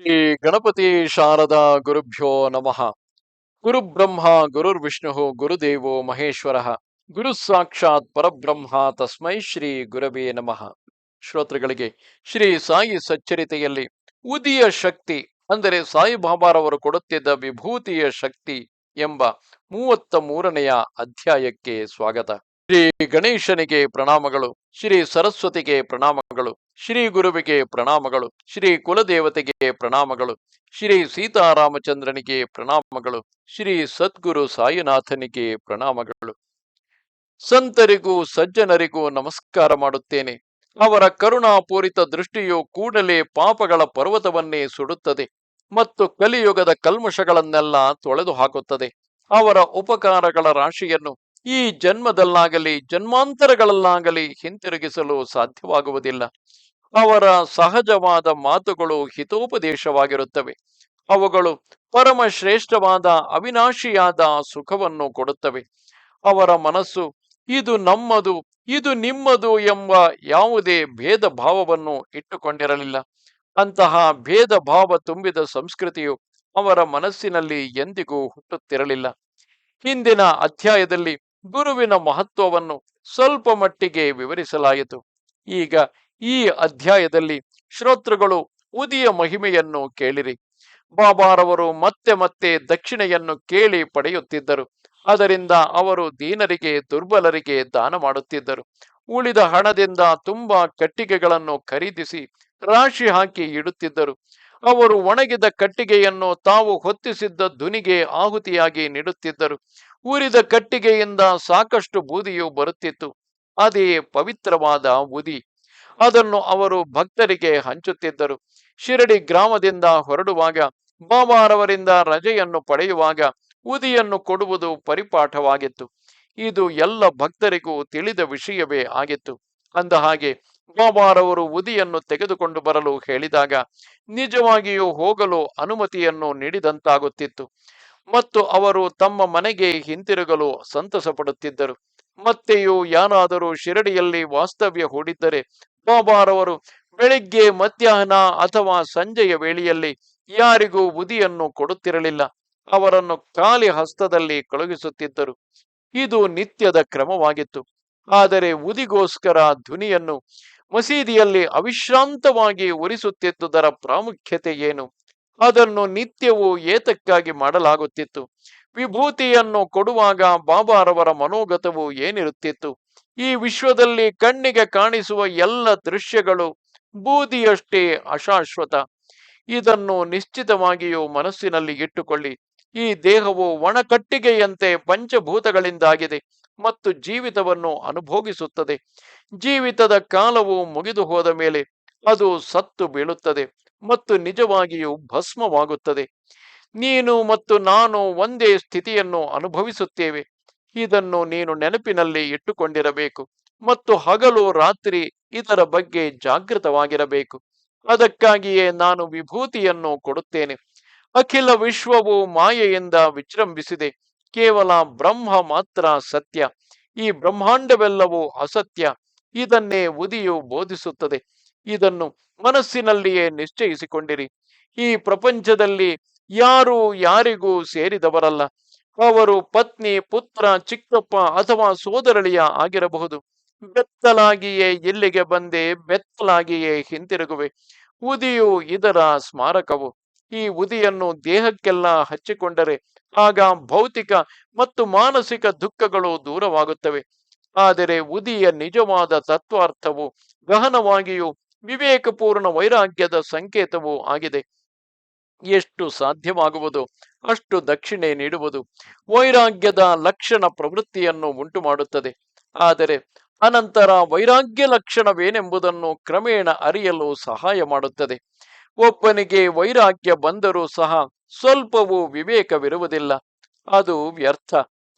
ಶ್ರೀ ಗಣಪತಿ ಶಾರದಾ ಗುರುಭ್ಯೋ ನಮಃ. ಗುರುಬ್ರಹ್ಮ ಗುರುರ್ವಿಷ್ಣು ಗುರುದೇವೋ ಮಹೇಶ್ವರ. ಗುರು ಸಾಕ್ಷಾತ್ ಪರಬ್ರಹ್ಮ ತಸ್ಮೈ ಶ್ರೀ ಗುರವೇ ನಮಃ. ಶ್ರೋತೃಗಳಿಗೆ ಶ್ರೀ ಸಾಯಿ ಸಚ್ಚರಿತೆಯಲ್ಲಿ ಉದಿಯ ಶಕ್ತಿ ಅಂದರೆ ಸಾಯಿಬಾಬಾರವರು ಕೊಡುತ್ತಿದ್ದ ವಿಭೂತಿಯ ಶಕ್ತಿ ಎಂಬ 33ನೆಯ ಅಧ್ಯಾಯಕ್ಕೆ ಸ್ವಾಗತ. ಶ್ರೀ ಗಣೇಶನಿಗೆ ಪ್ರಣಾಮಗಳು, ಶ್ರೀ ಸರಸ್ವತಿಗೆ ಪ್ರಣಾಮಗಳು, ಶ್ರೀ ಗುರುವಿಗೆ ಪ್ರಣಾಮಗಳು, ಶ್ರೀ ಕುಲದೇವತೆಗೆ ಪ್ರಣಾಮಗಳು, ಶ್ರೀ ಸೀತಾರಾಮಚಂದ್ರನಿಗೆ ಪ್ರಣಾಮಗಳು, ಶ್ರೀ ಸದ್ಗುರು ಸಾಯಿನಾಥನಿಗೆ ಪ್ರಣಾಮಗಳು. ಸಂತರಿಗೂ ಸಜ್ಜನರಿಗೂ ನಮಸ್ಕಾರ ಮಾಡುತ್ತೇನೆ. ಅವರ ಕರುಣಾಪೂರಿತ ದೃಷ್ಟಿಯು ಕೂಡಲೇ ಪಾಪಗಳ ಪರ್ವತವನ್ನೇ ಸುಡುತ್ತದೆ ಮತ್ತು ಕಲಿಯುಗದ ಕಲ್ಮಶಗಳನ್ನೆಲ್ಲ ತೊಳೆದು ಹಾಕುತ್ತದೆ. ಅವರ ಉಪಕಾರಗಳ ರಾಶಿಯನ್ನು ಈ ಜನ್ಮದಲ್ಲಾಗಲಿ ಜನ್ಮಾಂತರಗಳಲ್ಲಾಗಲಿ ಹಿಂತಿರುಗಿಸಲು ಸಾಧ್ಯವಾಗುವುದಿಲ್ಲ. ಅವರ ಸಹಜವಾದ ಮಾತುಗಳು ಹಿತೋಪದೇಶವಾಗಿರುತ್ತವೆ. ಅವುಗಳು ಪರಮ ಶ್ರೇಷ್ಠವಾದ ಅವಿನಾಶಿಯಾದ ಸುಖವನ್ನು ಕೊಡುತ್ತವೆ. ಅವರ ಮನಸ್ಸು ಇದು ನಮ್ಮದು, ಇದು ನಿಮ್ಮದು ಎಂಬ ಯಾವುದೇ ಭೇದ ಭಾವವನ್ನು ಇಟ್ಟುಕೊಂಡಿರಲಿಲ್ಲ. ಅಂತಹ ಭೇದ ಭಾವ ತುಂಬಿದ ಸಂಸ್ಕೃತಿಯು ಅವರ ಮನಸ್ಸಿನಲ್ಲಿ ಎಂದಿಗೂ ಹುಟ್ಟುತ್ತಿರಲಿಲ್ಲ. ಹಿಂದಿನ ಅಧ್ಯಾಯದಲ್ಲಿ ಗುರುವಿನ ಮಹತ್ವವನ್ನು ಸ್ವಲ್ಪ ಮಟ್ಟಿಗೆ ವಿವರಿಸಲಾಯಿತು. ಈಗ ಈ ಅಧ್ಯಾಯದಲ್ಲಿ ಶ್ರೋತೃಗಳು ಉದಿಯ ಮಹಿಮೆಯನ್ನು ಕೇಳಿರಿ. ಬಾಬಾರವರು ಮತ್ತೆ ಮತ್ತೆ ದಕ್ಷಿಣೆಯನ್ನು ಕೇಳಿ ಪಡೆಯುತ್ತಿದ್ದರು. ಅದರಿಂದ ಅವರು ದೀನರಿಗೆ ದುರ್ಬಲರಿಗೆ ದಾನ ಮಾಡುತ್ತಿದ್ದರು. ಉಳಿದ ಹಣದಿಂದ ತುಂಬಾ ಕಟ್ಟಿಗೆಗಳನ್ನು ಖರೀದಿಸಿ ರಾಶಿ ಹಾಕಿ ಇಡುತ್ತಿದ್ದರು. ಅವರು ಒಣಗಿದ ಕಟ್ಟಿಗೆಯನ್ನು ತಾವು ಹೊತ್ತಿಸಿದ್ದ ಧುನಿಗೆ ಆಹುತಿಯಾಗಿ ನೀಡುತ್ತಿದ್ದರು. ಉರಿದ ಕಟ್ಟಿಗೆಯಿಂದ ಸಾಕಷ್ಟು ಬೂದಿಯು ಬರುತ್ತಿತ್ತು. ಅದೇ ಪವಿತ್ರವಾದ ಉದಿ. ಅದನ್ನು ಅವರು ಭಕ್ತರಿಗೆ ಹಂಚುತ್ತಿದ್ದರು. ಶಿರಡಿ ಗ್ರಾಮದಿಂದ ಹೊರಡುವಾಗ, ಬಾಬಾರವರಿಂದ ರಜೆಯನ್ನು ಪಡೆಯುವಾಗ ಉದಿಯನ್ನು ಕೊಡುವುದು ಪರಿಪಾಠವಾಗಿತ್ತು. ಇದು ಎಲ್ಲ ಭಕ್ತರಿಗೂ ತಿಳಿದ ವಿಷಯವೇ ಆಗಿತ್ತು. ಅಂದಹಾಗೆ ಬಾಬಾರವರು ಉದಿಯನ್ನು ತೆಗೆದುಕೊಂಡು ಬರಲು ಹೇಳಿದಾಗ ನಿಜವಾಗಿಯೂ ಹೋಗಲು ಅನುಮತಿಯನ್ನು ನೀಡಿದಂತಾಗುತ್ತಿತ್ತು ಮತ್ತು ಅವರು ತಮ್ಮ ಮನೆಗೆ ಹಿಂತಿರುಗಲು ಸಂತಸ ಪಡುತ್ತಿದ್ದರು. ಮತ್ತೆಯೂ ಯಾರಾದರೂ ಶಿರಡಿಯಲ್ಲಿ ವಾಸ್ತವ್ಯ ಹೂಡಿದ್ದರೆ ಬಾಬಾರವರು ಬೆಳಿಗ್ಗೆ, ಮಧ್ಯಾಹ್ನ ಅಥವಾ ಸಂಜೆಯ ವೇಳೆಯಲ್ಲಿ ಯಾರಿಗೂ ಉದಿಯನ್ನು ಕೊಡುತ್ತಿರಲಿಲ್ಲ. ಅವರನ್ನು ಖಾಲಿ ಹಸ್ತದಲ್ಲಿ ಕಳುಹಿಸುತ್ತಿದ್ದರು. ಇದು ನಿತ್ಯದ ಕ್ರಮವಾಗಿತ್ತು. ಆದರೆ ಉದಿಗೋಸ್ಕರ ಧ್ವನಿಯನ್ನು ಮಸೀದಿಯಲ್ಲಿ ಅವಿಶ್ರಾಂತವಾಗಿ ಉರಿಸುತ್ತಿದ್ದುದರ ಪ್ರಾಮುಖ್ಯತೆ ಏನು? ಅದನ್ನು ನಿತ್ಯವೂ ಏತಕ್ಕಾಗಿ ಮಾಡಲಾಗುತ್ತಿತ್ತು? ವಿಭೂತಿಯನ್ನು ಕೊಡುವಾಗ ಬಾಬಾರವರ ಮನೋಗತವು ಏನಿರುತ್ತಿತ್ತು? ಈ ವಿಶ್ವದಲ್ಲಿ ಕಣ್ಣಿಗೆ ಕಾಣಿಸುವ ಎಲ್ಲ ದೃಶ್ಯಗಳು ಬೂದಿಯಷ್ಟೇ ಅಶಾಶ್ವತ. ಇದನ್ನು ನಿಶ್ಚಿತವಾಗಿಯೂ ಮನಸ್ಸಿನಲ್ಲಿ ಇಟ್ಟುಕೊಳ್ಳಿ. ಈ ದೇಹವು ಒಣಕಟ್ಟಿಗೆಯಂತೆ ಪಂಚಭೂತಗಳಿಂದಾಗಿದೆ ಮತ್ತು ಜೀವಿತವನ್ನು ಅನುಭೋಗಿಸುತ್ತದೆ. ಜೀವಿತದ ಕಾಲವು ಮುಗಿದು ಹೋದ ಮೇಲೆ ಅದು ಸತ್ತು ಬೀಳುತ್ತದೆ ಮತ್ತು ನಿಜವಾಗಿಯೂ ಭಸ್ಮವಾಗುತ್ತದೆ. ನೀನು ಮತ್ತು ನಾನು ಒಂದೇ ಸ್ಥಿತಿಯನ್ನು ಅನುಭವಿಸುತ್ತೇವೆ. ಇದನ್ನು ನೀನು ನೆನಪಿನಲ್ಲಿ ಇಟ್ಟುಕೊಂಡಿರಬೇಕು ಮತ್ತು ಹಗಲು ರಾತ್ರಿ ಇದರ ಬಗ್ಗೆ ಜಾಗೃತವಾಗಿರಬೇಕು. ಅದಕ್ಕಾಗಿಯೇ ನಾನು ವಿಭೂತಿಯನ್ನು ಕೊಡುತ್ತೇನೆ. ಅಖಿಲ ವಿಶ್ವವು ಮಾಯೆಯಿಂದ ವಿಜೃಂಭಿಸಿದೆ. ಕೇವಲ ಬ್ರಹ್ಮ ಮಾತ್ರ ಸತ್ಯ. ಈ ಬ್ರಹ್ಮಾಂಡವೆಲ್ಲವೂ ಅಸತ್ಯ. ಇದನ್ನೇ ಉದಿಯು ಬೋಧಿಸುತ್ತದೆ. ಇದನ್ನು ಮನಸ್ಸಿನಲ್ಲಿಯೇ ನಿಶ್ಚಯಿಸಿಕೊಂಡಿರಿ. ಈ ಪ್ರಪಂಚದಲ್ಲಿ ಯಾರು ಯಾರಿಗೂ ಸೇರಿದವರಲ್ಲ. ಅವರು ಪತ್ನಿ, ಪುತ್ರ, ಚಿಕ್ಕಪ್ಪ ಅಥವಾ ಸೋದರಳಿಯ ಆಗಿರಬಹುದು. ಬೆತ್ತಲಾಗಿಯೇ ಇಲ್ಲಿಗೆ ಬಂದೆ, ಬೆತ್ತಲಾಗಿಯೇ ಹಿಂತಿರುಗುವೆ. ಉದಿಯು ಇದರ ಸ್ಮಾರಕವು. ಈ ಉದಿಯನ್ನು ದೇಹಕ್ಕೆಲ್ಲ ಹಚ್ಚಿಕೊಂಡರೆ ಆಗ ಭೌತಿಕ ಮತ್ತು ಮಾನಸಿಕ ದುಃಖಗಳು ದೂರವಾಗುತ್ತವೆ. ಆದರೆ ಉದಿಯ ನಿಜವಾದ ತತ್ವಾರ್ಥವು ಗಹನವಾಗಿಯೂ ವಿವೇಕಪೂರ್ಣ ವೈರಾಗ್ಯದ ಸಂಕೇತವೂ ಆಗಿದೆ. ಎಷ್ಟು ಸಾಧ್ಯವಾಗುವುದು ಅಷ್ಟು ದಕ್ಷಿಣೆ ನೀಡುವುದು ವೈರಾಗ್ಯದ ಲಕ್ಷಣ ಪ್ರವೃತ್ತಿಯನ್ನು ಉಂಟು ಮಾಡುತ್ತದೆ. ಆದರೆ ಅನಂತರ ವೈರಾಗ್ಯ ಲಕ್ಷಣವೇನೆಂಬುದನ್ನು ಕ್ರಮೇಣ ಅರಿಯಲು ಸಹಾಯ ಮಾಡುತ್ತದೆ. ಒಬ್ಬನಿಗೆ ವೈರಾಗ್ಯ ಬಂದರೂ ಸಹ ಸ್ವಲ್ಪವೂ ವಿವೇಕವಿರುವುದಿಲ್ಲ. ಅದು ವ್ಯರ್ಥ.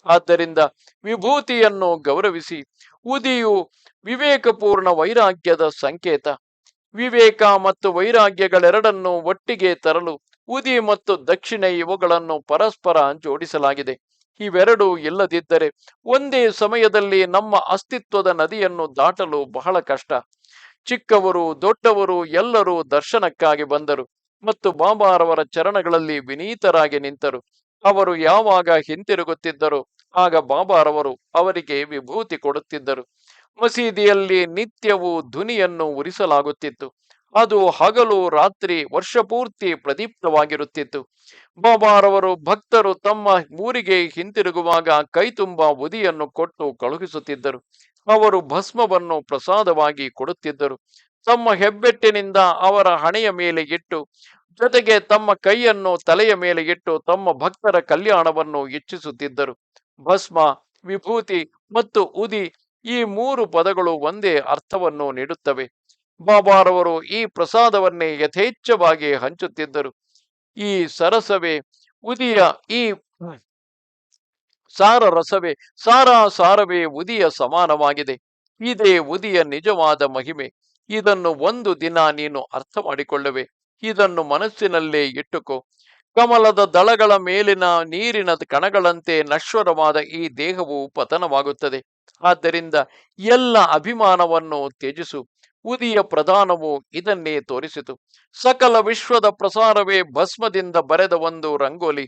ಆದ್ದರಿಂದ ವಿಭೂತಿಯನ್ನು ಗೌರವಿಸಿ. ಉದಿಯು ವಿವೇಕಪೂರ್ಣ ವೈರಾಗ್ಯದ ಸಂಕೇತ. ವಿವೇಕ ಮತ್ತು ವೈರಾಗ್ಯಗಳೆರಡನ್ನು ಒಟ್ಟಿಗೆ ತರಲು ಉದಿ ಮತ್ತು ದಕ್ಷಿಣೆ ಇವುಗಳನ್ನು ಪರಸ್ಪರ ಜೋಡಿಸಲಾಗಿದೆ. ಇವೆರಡೂ ಇಲ್ಲದಿದ್ದರೆ ಒಂದೇ ಸಮಯದಲ್ಲಿ ನಮ್ಮ ಅಸ್ತಿತ್ವದ ನದಿಯನ್ನು ದಾಟಲು ಬಹಳ ಕಷ್ಟ. ಚಿಕ್ಕವರು ದೊಡ್ಡವರು ಎಲ್ಲರೂ ದರ್ಶನಕ್ಕಾಗಿ ಬಂದರು. ಮತ್ತು ಬಾಬಾರವರ ಚರಣಗಳಲ್ಲಿ ವಿನೀತರಾಗಿ ನಿಂತರು. ಅವರು ಯಾವಾಗ ಹಿಂತಿರುಗುತ್ತಿದ್ದರು ಆಗ ಬಾಬಾರವರು ಅವರಿಗೆ ವಿಭೂತಿ ಕೊಡುತ್ತಿದ್ದರು. ಮಸೀದಿಯಲ್ಲಿ ನಿತ್ಯವೂ ಧ್ವನಿಯನ್ನು ಉರಿಸಲಾಗುತ್ತಿತ್ತು. ಅದು ಹಗಲು ರಾತ್ರಿ ವರ್ಷಪೂರ್ತಿ ಪ್ರದೀಪ್ತವಾಗಿರುತ್ತಿತ್ತು. ಬಾಬಾರವರು ಭಕ್ತರು ತಮ್ಮ ಊರಿಗೆ ಹಿಂತಿರುಗುವಾಗ ಕೈತುಂಬ ಉದಿಯನ್ನು ಕೊಟ್ಟು ಕಳುಹಿಸುತ್ತಿದ್ದರು. ಅವರು ಭಸ್ಮವನ್ನು ಪ್ರಸಾದವಾಗಿ ಕೊಡುತ್ತಿದ್ದರು. ತಮ್ಮ ಹೆಬ್ಬೆಟ್ಟಿನಿಂದ ಅವರ ಹಣೆಯ ಮೇಲೆ ಇಟ್ಟು, ಜೊತೆಗೆ ತಮ್ಮ ಕೈಯನ್ನು ತಲೆಯ ಮೇಲೆ ಇಟ್ಟು ತಮ್ಮ ಭಕ್ತರ ಕಲ್ಯಾಣವನ್ನು ಇಚ್ಛಿಸುತ್ತಿದ್ದರು. ಭಸ್ಮ, ವಿಭೂತಿ ಮತ್ತು ಉದಿ ಈ ಮೂರು ಪದಗಳು ಒಂದೇ ಅರ್ಥವನ್ನು ನೀಡುತ್ತವೆ. ಬಾಬಾರವರು ಈ ಪ್ರಸಾದವನ್ನೇ ಯಥೇಚ್ಛವಾಗಿ ಹಂಚುತ್ತಿದ್ದರು. ಈ ಸರಸವೇ ಉದಿಯ ಈ ಸಾರ ರಸವೇ ಸಾರವೇ ಉದಿಯ ಸಮಾನವಾಗಿದೆ. ಇದೇ ಉದಿಯ ನಿಜವಾದ ಮಹಿಮೆ. ಇದನ್ನು ಒಂದು ದಿನ ನೀನು ಅರ್ಥ ಮಾಡಿಕೊಳ್ಳುವೆ. ಇದನ್ನು ಮನಸ್ಸಿನಲ್ಲೇ ಇಟ್ಟುಕೋ. ಕಮಲದ ದಳಗಳ ಮೇಲಿನ ನೀರಿನ ಕಣಗಳಂತೆ ನಶ್ವರವಾದ ಈ ದೇಹವು ಪತನವಾಗುತ್ತದೆ. ಆದ್ದರಿಂದ ಎಲ್ಲ ಅಭಿಮಾನವನ್ನು ತ್ಯಜಿಸು. ಉದಿಯ ಪ್ರಧಾನವು ಇದನ್ನೇ ತೋರಿಸಿತು. ಸಕಲ ವಿಶ್ವದ ಪ್ರಸಾರವೇ ಭಸ್ಮದಿಂದ ಬರೆದ ಒಂದು ರಂಗೋಲಿ.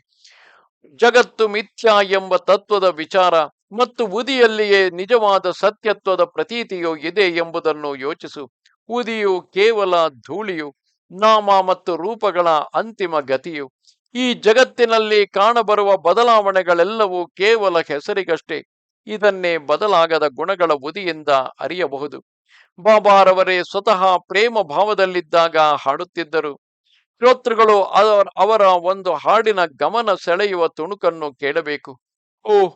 ಜಗತ್ತು ಮಿಥ್ಯಾ ಎಂಬ ತತ್ವದ ವಿಚಾರ ಮತ್ತು ಉದಿಯಲ್ಲಿಯೇ ನಿಜವಾದ ಸತ್ಯತ್ವದ ಪ್ರತೀತಿಯು ಇದೆ ಎಂಬುದನ್ನು ಯೋಚಿಸು. ಉದಿಯು ಕೇವಲ ಧೂಳಿಯು, ನಾಮ ಮತ್ತು ರೂಪಗಳ ಅಂತಿಮ ಗತಿಯು. ಈ ಜಗತ್ತಿನಲ್ಲಿ ಕಾಣಬರುವ ಬದಲಾವಣೆಗಳೆಲ್ಲವೂ ಕೇವಲ ಹೆಸರಿಗಷ್ಟೇ. ಇದನ್ನೇ ಬದಲಾಗದ ಗುಣಗಳ ಉದಿಯಿಂದ ಅರಿಯಬಹುದು. ಬಾಬಾರವರೇ ಸ್ವತಃ ಪ್ರೇಮ ಭಾವದಲ್ಲಿದ್ದಾಗ ಹಾಡುತ್ತಿದ್ದರು. ಶ್ರೋತೃಗಳು ಅವರ ಒಂದು ಹಾಡಿನ ಗಮನ ಸೆಳೆಯುವ ತುಣುಕನ್ನು ಕೇಳಬೇಕು. ಓಹ್,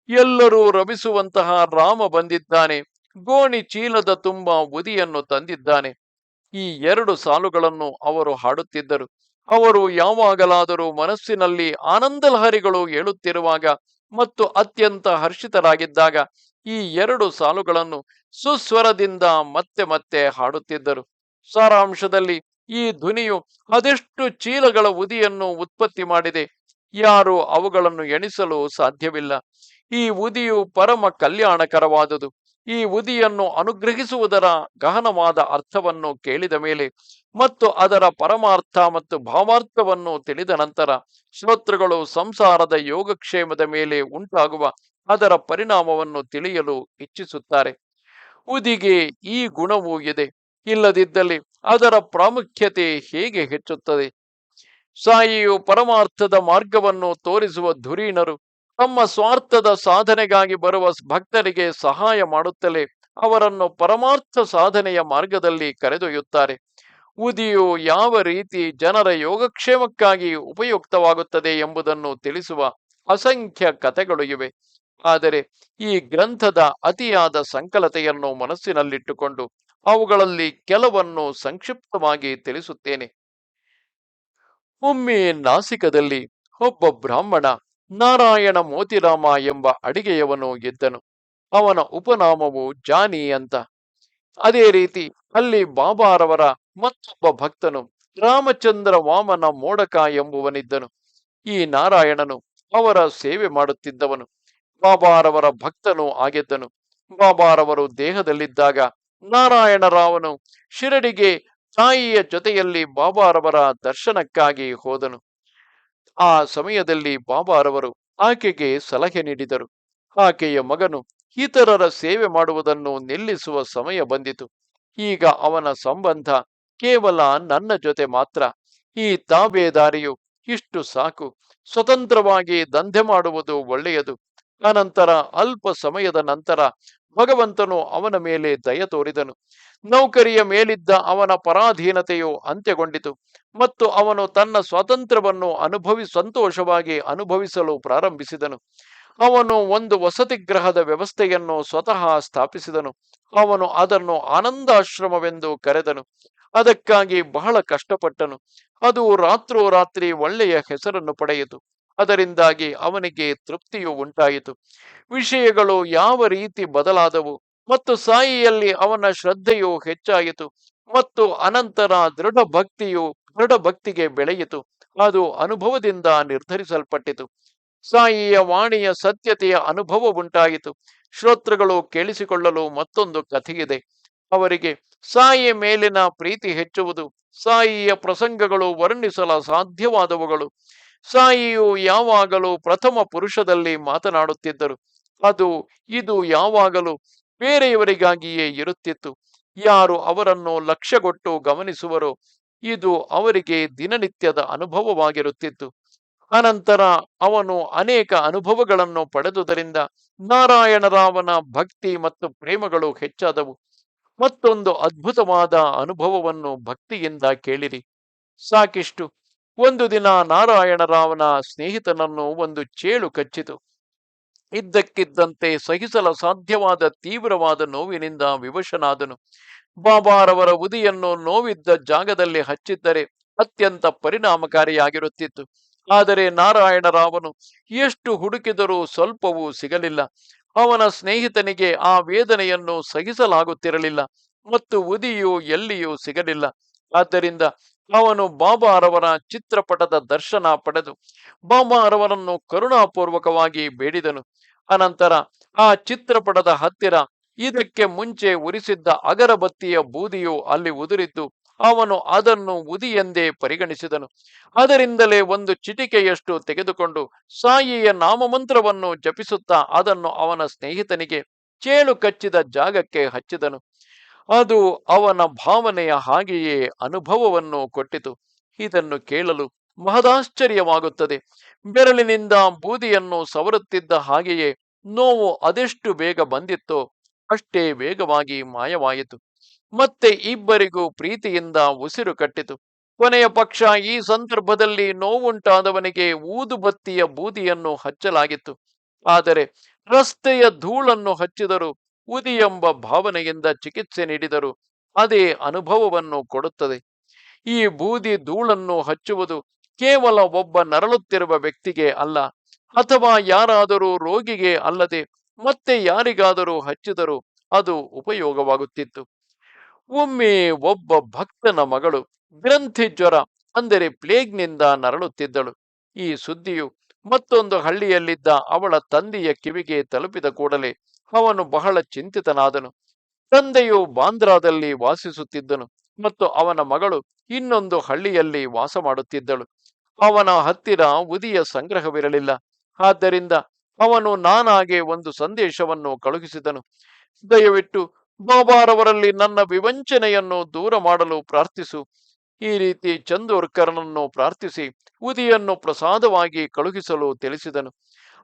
ಎಲ್ಲರೂ ರಮಿಸುವಂತಹ ರಾಮ ಬಂದಿದ್ದಾನೆ. ಗೋಣಿ ಚೀಲದ ತುಂಬ ಉದಿಯನ್ನು ತಂದಿದ್ದಾನೆ. ಈ ಎರಡು ಸಾಲುಗಳನ್ನು ಅವರು ಹಾಡುತ್ತಿದ್ದರು. ಅವರು ಯಾವಾಗಲಾದರೂ ಮನಸ್ಸಿನಲ್ಲಿ ಆನಂದ ಲಹರಿಗಳು ಏಳುತ್ತಿರುವಾಗ ಮತ್ತು ಅತ್ಯಂತ ಹರ್ಷಿತರಾಗಿದ್ದಾಗ ಈ ಎರಡು ಸಾಲುಗಳನ್ನು ಸುಸ್ವರದಿಂದ ಮತ್ತೆ ಮತ್ತೆ ಹಾಡುತ್ತಿದ್ದರು. ಸಾರಾಂಶದಲ್ಲಿ ಈ ಧ್ವನಿಯು ಅದೆಷ್ಟು ಚೀಲಗಳ ಉದಿಯನ್ನು ಉತ್ಪತ್ತಿ ಮಾಡಿದೆ, ಯಾರು ಅವುಗಳನ್ನು ಎಣಿಸಲು ಸಾಧ್ಯವಿಲ್ಲ. ಈ ಉದಿಯು ಪರಮ ಕಲ್ಯಾಣಕರವಾದುದು. ಈ ಉದಿಯನ್ನು ಅನುಗ್ರಹಿಸುವುದರ ಗಹನವಾದ ಅರ್ಥವನ್ನು ಕೇಳಿದ ಮೇಲೆ ಮತ್ತು ಅದರ ಪರಮಾರ್ಥ ಮತ್ತು ಭಾವಾರ್ಥವನ್ನು ತಿಳಿದ ನಂತರ ಶ್ರೋತೃಗಳು ಸಂಸಾರದ ಯೋಗಕ್ಷೇಮದ ಮೇಲೆ ಉಂಟಾಗುವ ಅದರ ಪರಿಣಾಮವನ್ನು ತಿಳಿಯಲು ಇಚ್ಛಿಸುತ್ತಾರೆ. ಉದಿಗೆ ಈ ಗುಣವೂ ಇದೆ. ಇಲ್ಲದಿದ್ದಲ್ಲಿ ಅದರ ಪ್ರಾಮುಖ್ಯತೆ ಹೇಗೆ ಹೆಚ್ಚುತ್ತದೆ? ಸಾಯಿಯು ಪರಮಾರ್ಥದ ಮಾರ್ಗವನ್ನು ತೋರಿಸುವ ಧುರೀಣರು ತಮ್ಮ ಸ್ವಾರ್ಥದ ಸಾಧನೆಗಾಗಿ ಬರುವ ಭಕ್ತರಿಗೆ ಸಹಾಯ ಮಾಡುತ್ತಲೇ ಅವರನ್ನು ಪರಮಾರ್ಥ ಸಾಧನೆಯ ಮಾರ್ಗದಲ್ಲಿ ಕರೆದೊಯ್ಯುತ್ತಾರೆ. ಉದಿಯು ಯಾವ ರೀತಿ ಜನರ ಯೋಗಕ್ಷೇಮಕ್ಕಾಗಿ ಉಪಯುಕ್ತವಾಗುತ್ತದೆ ಎಂಬುದನ್ನು ತಿಳಿಸುವ ಅಸಂಖ್ಯ ಕಥೆಗಳು ಇವೆ. ಆದರೆ ಈ ಗ್ರಂಥದ ಅತಿಯಾದ ಸಂಕಲತೆಯನ್ನು ಮನಸ್ಸಿನಲ್ಲಿಟ್ಟುಕೊಂಡು ಅವುಗಳಲ್ಲಿ ಕೆಲವನ್ನು ಸಂಕ್ಷಿಪ್ತವಾಗಿ ತಿಳಿಸುತ್ತೇನೆ. ಒಮ್ಮೆ ನಾಸಿಕದಲ್ಲಿ ಒಬ್ಬ ಬ್ರಾಹ್ಮಣ ನಾರಾಯಣ ಮೋತಿರಾಮ ಎಂಬ ಅಡಿಗೆಯವನು ಇದ್ದನು. ಅವನ ಉಪನಾಮವು ಜಾನಿ ಅಂತ. ಅದೇ ರೀತಿ ಅಲ್ಲಿ ಬಾಬಾರವರ ಮತ್ತೊಬ್ಬ ಭಕ್ತನು ರಾಮಚಂದ್ರ ವಾಮನ ಮೋಡಕ ಎಂಬುವನಿದ್ದನು. ಈ ನಾರಾಯಣನು ಅವರ ಸೇವೆ ಮಾಡುತ್ತಿದ್ದವನು. ಬಾಬಾರವರ ಭಕ್ತನೂ ಆಗಿದ್ದನು. ಬಾಬಾರವರು ದೇಹದಲ್ಲಿದ್ದಾಗ ನಾರಾಯಣರಾವನು ಶಿರಡಿಗೆ ತಾಯಿಯ ಜೊತೆಯಲ್ಲಿ ಬಾಬಾರವರ ದರ್ಶನಕ್ಕಾಗಿ ಹೋದನು. ಆ ಸಮಯದಲ್ಲಿ ಬಾಬಾರವರು ಆಕೆಗೆ ಸಲಹೆ ನೀಡಿದರು. ಆಕೆಯ ಮಗನು ಇತರರ ಸೇವೆ ಮಾಡುವುದನ್ನು ನಿಲ್ಲಿಸುವ ಸಮಯ ಬಂದಿತು. ಈಗ ಅವನ ಸಂಬಂಧ ಕೇವಲ ನನ್ನ ಜೊತೆ ಮಾತ್ರ. ಈ ತಾಬೇದಾರಿಯು ಇಷ್ಟು ಸಾಕು. ಸ್ವತಂತ್ರವಾಗಿ ದಂಧೆ ಮಾಡುವುದು ಒಳ್ಳೆಯದು. ಅನಂತರ ಅಲ್ಪ ಸಮಯದ ನಂತರ ಭಗವಂತನು ಅವನ ಮೇಲೆ ದಯ ತೋರಿದನು. ನೌಕರಿಯ ಮೇಲಿದ್ದ ಅವನ ಪರಾಧೀನತೆಯು ಅಂತ್ಯಗೊಂಡಿತು ಮತ್ತು ಅವನು ತನ್ನ ಸ್ವಾತಂತ್ರ್ಯವನ್ನು ಸಂತೋಷವಾಗಿ ಅನುಭವಿಸಲು ಪ್ರಾರಂಭಿಸಿದನು. ಅವನು ಒಂದು ವಸತಿ ಗೃಹದ ವ್ಯವಸ್ಥೆಯನ್ನು ಸ್ವತಃ ಸ್ಥಾಪಿಸಿದನು. ಅವನು ಅದನ್ನು ಆನಂದಾಶ್ರಮವೆಂದು ಕರೆದನು. ಅದಕ್ಕಾಗಿ ಬಹಳ ಕಷ್ಟಪಟ್ಟನು. ಅದು ರಾತ್ರೋರಾತ್ರಿ ಒಳ್ಳೆಯ ಹೆಸರನ್ನು ಪಡೆಯಿತು. ಅದರಿಂದಾಗಿ ಅವನಿಗೆ ತೃಪ್ತಿಯು ಉಂಟಾಯಿತು. ವಿಷಯಗಳು ಯಾವ ರೀತಿ ಬದಲಾದವು ಮತ್ತು ಸಾಯಿಯಲ್ಲಿ ಅವನ ಶ್ರದ್ಧೆಯು ಹೆಚ್ಚಾಯಿತು ಮತ್ತು ಅನಂತರ ದೃಢ ಭಕ್ತಿಗೆ ಬೆಳೆಯಿತು. ಅದು ಅನುಭವದಿಂದ ನಿರ್ಧರಿಸಲ್ಪಟ್ಟಿತು. ಸಾಯಿಯ ವಾಣಿಯ ಸತ್ಯತೆಯ ಅನುಭವ ಉಂಟಾಯಿತು. ಶ್ರೋತೃಗಳು ಕೇಳಿಸಿಕೊಳ್ಳಲು ಮತ್ತೊಂದು ಕಥೆಯಿದೆ. ಅವರಿಗೆ ಸಾಯಿಯ ಮೇಲಿನ ಪ್ರೀತಿ ಹೆಚ್ಚುವುದು ಸಾಯಿಯ ಪ್ರಸಂಗಗಳು ವರ್ಣಿಸಲ ಸಾಧ್ಯವಾದವುಗಳು. ಸಾಯಿಯು ಯಾವಾಗಲೂ ಪ್ರಥಮ ಪುರುಷದಲ್ಲಿ ಮಾತನಾಡುತ್ತಿದ್ದರು. ಅದು ಇದು ಯಾವಾಗಲೂ ಬೇರೆಯವರಿಗಾಗಿಯೇ ಇರುತ್ತಿತ್ತು. ಯಾರು ಅವರನ್ನು ಲಕ್ಷ್ಯಗೊಟ್ಟು ಗಮನಿಸುವರೋ ಇದು ಅವರಿಗೆ ದಿನನಿತ್ಯದ ಅನುಭವವಾಗಿರುತ್ತಿತ್ತು. ಅನಂತರ ಅವನು ಅನೇಕ ಅನುಭವಗಳನ್ನು ಪಡೆದುದರಿಂದ ನಾರಾಯಣರಾವನ ಭಕ್ತಿ ಮತ್ತು ಪ್ರೇಮಗಳು ಹೆಚ್ಚಾದವು. ಮತ್ತೊಂದು ಅದ್ಭುತವಾದ ಅನುಭವವನ್ನು ಭಕ್ತಿಯಿಂದ ಕೇಳಿರಿ. ಸಾಕಿಷ್ಟು. ಒಂದು ದಿನ ನಾರಾಯಣರಾವನ ಸ್ನೇಹಿತನನ್ನು ಒಂದು ಚೇಳು ಕಚ್ಚಿತು. ಇದ್ದಕ್ಕಿದ್ದಂತೆ ಸಹಿಸಲ ಸಾಧ್ಯವಾದ ತೀವ್ರವಾದ ನೋವಿನಿಂದ ವಿವಶನಾದನು. ಬಾಬಾರವರ ಉದಿಯನ್ನು ನೋವಿದ್ದ ಜಾಗದಲ್ಲಿ ಹಚ್ಚಿದ್ದರೆ ಅತ್ಯಂತ ಪರಿಣಾಮಕಾರಿಯಾಗಿರುತ್ತಿತ್ತು. ಆದರೆ ನಾರಾಯಣರಾವನು ಎಷ್ಟು ಹುಡುಕಿದರೂ ಸ್ವಲ್ಪವೂ ಸಿಗಲಿಲ್ಲ. ಅವನ ಸ್ನೇಹಿತನಿಗೆ ಆ ವೇದನೆಯನ್ನು ಸಹಿಸಲಾಗುತ್ತಿರಲಿಲ್ಲ ಮತ್ತು ಉದಿಯು ಎಲ್ಲಿಯೂ ಸಿಗಲಿಲ್ಲ. ಆದ್ದರಿಂದ ಅವನು ಬಾಬಾರವರ ಚಿತ್ರಪಟದ ದರ್ಶನ ಪಡೆದು ಬಾಬಾರವರನ್ನು ಕರುಣಾಪೂರ್ವಕವಾಗಿ ಬೇಡಿದನು. ಅನಂತರ ಆ ಚಿತ್ರಪಟದ ಹತ್ತಿರ ಇದಕ್ಕೆ ಮುಂಚೆ ಉರಿಸಿದ್ದ ಅಗರಬತ್ತಿಯ ಬೂದಿಯು ಅಲ್ಲಿ ಉದುರಿದ್ದು ಅವನು ಅದನ್ನು ಉದಿ ಎಂದೇ ಪರಿಗಣಿಸಿದನು. ಅದರಿಂದಲೇ ಒಂದು ಚಿಟಿಕೆಯಷ್ಟು ತೆಗೆದುಕೊಂಡು ಸಾಯಿಯ ನಾಮಮಂತ್ರವನ್ನು ಜಪಿಸುತ್ತಾ ಅದನ್ನು ಅವನ ಸ್ನೇಹಿತನಿಗೆ ಚೇಳು ಕಚ್ಚಿದ ಜಾಗಕ್ಕೆ ಹಚ್ಚಿದನು. ಅದು ಅವನ ಭಾವನೆಯ ಹಾಗೆಯೇ ಅನುಭವವನ್ನು ಕೊಟ್ಟಿತು. ಇದನ್ನು ಕೇಳಲು ಮಹದಾಶ್ಚರ್ಯವಾಗುತ್ತದೆ. ಬೆರಳಿನಿಂದ ಬೂದಿಯನ್ನು ಸವರುತ್ತಿದ್ದ ಹಾಗೆಯೇ ನೋವು ಅದೆಷ್ಟು ಬೇಗ ಬಂದಿತ್ತೋ ಅಷ್ಟೇ ವೇಗವಾಗಿ ಮಾಯವಾಯಿತು. ಮತ್ತೆ ಇಬ್ಬರಿಗೂ ಪ್ರೀತಿಯಿಂದ ಉಸಿರು ಕಟ್ಟಿತು. ಕೊನೆಯ ಪಕ್ಷ ಈ ಸಂದರ್ಭದಲ್ಲಿ ನೋವುಂಟಾದವನಿಗೆ ಊದುಬತ್ತಿಯ ಬೂದಿಯನ್ನು ಹಚ್ಚಲಾಗಿತ್ತು. ಆದರೆ ರಸ್ತೆಯ ಧೂಳನ್ನು ಹಚ್ಚಿದರೂ ಉದಿ ಎಂಬ ಭಾವನೆಯಿಂದ ಚಿಕಿತ್ಸೆ ನೀಡಿದರು ಅದೇ ಅನುಭವವನ್ನು ಕೊಡುತ್ತದೆ. ಈ ಬೂದಿ ಧೂಳನ್ನು ಹಚ್ಚುವುದು ಕೇವಲ ಒಬ್ಬ ನರಳುತ್ತಿರುವ ವ್ಯಕ್ತಿಗೆ ಅಲ್ಲ, ಅಥವಾ ಯಾರಾದರೂ ರೋಗಿಗೆ ಅಲ್ಲದೆ ಮತ್ತೆ ಯಾರಿಗಾದರೂ ಹಚ್ಚಿದರೂ ಅದು ಉಪಯೋಗವಾಗುತ್ತಿತ್ತು. ಒಮ್ಮೆ ಒಬ್ಬ ಭಕ್ತನ ಮಗಳು ಗ್ರಂಥಿ ಜ್ವರ ಅಂದರೆ ಪ್ಲೇಗ್ನಿಂದ ನರಳುತ್ತಿದ್ದಳು. ಈ ಸುದ್ದಿಯು ಮತ್ತೊಂದು ಹಳ್ಳಿಯಲ್ಲಿದ್ದ ಅವಳ ತಂದೆಯ ಕಿವಿಗೆ ತಲುಪಿದ ಕೂಡಲೇ ಅವನು ಬಹಳ ಚಿಂತಿತನಾದನು. ತಂದೆಯು ಬಾಂದ್ರಾದಲ್ಲಿ ವಾಸಿಸುತ್ತಿದ್ದನು ಮತ್ತು ಅವನ ಮಗಳು ಇನ್ನೊಂದು ಹಳ್ಳಿಯಲ್ಲಿ ವಾಸ ಮಾಡುತ್ತಿದ್ದಳು. ಅವನ ಹತ್ತಿರ ಉದಿಯ ಸಂಗ್ರಹವಿರಲಿಲ್ಲ. ಆದ್ದರಿಂದ ಅವನು ನಾನಾಗೆ ಒಂದು ಸಂದೇಶವನ್ನು ಕಳುಹಿಸಿದನು. ದಯವಿಟ್ಟು ಬಾಬಾರವರಲ್ಲಿ ನನ್ನ ವಿವಂಚನೆಯನ್ನು ದೂರ ಮಾಡಲು ಪ್ರಾರ್ಥಿಸು. ಈ ರೀತಿ ಚಂದೋರ್ಕರನನ್ನು ಪ್ರಾರ್ಥಿಸಿ ಉದಿಯನ್ನು ಪ್ರಸಾದವಾಗಿ ಕಳುಹಿಸಲು ತಿಳಿಸಿದನು.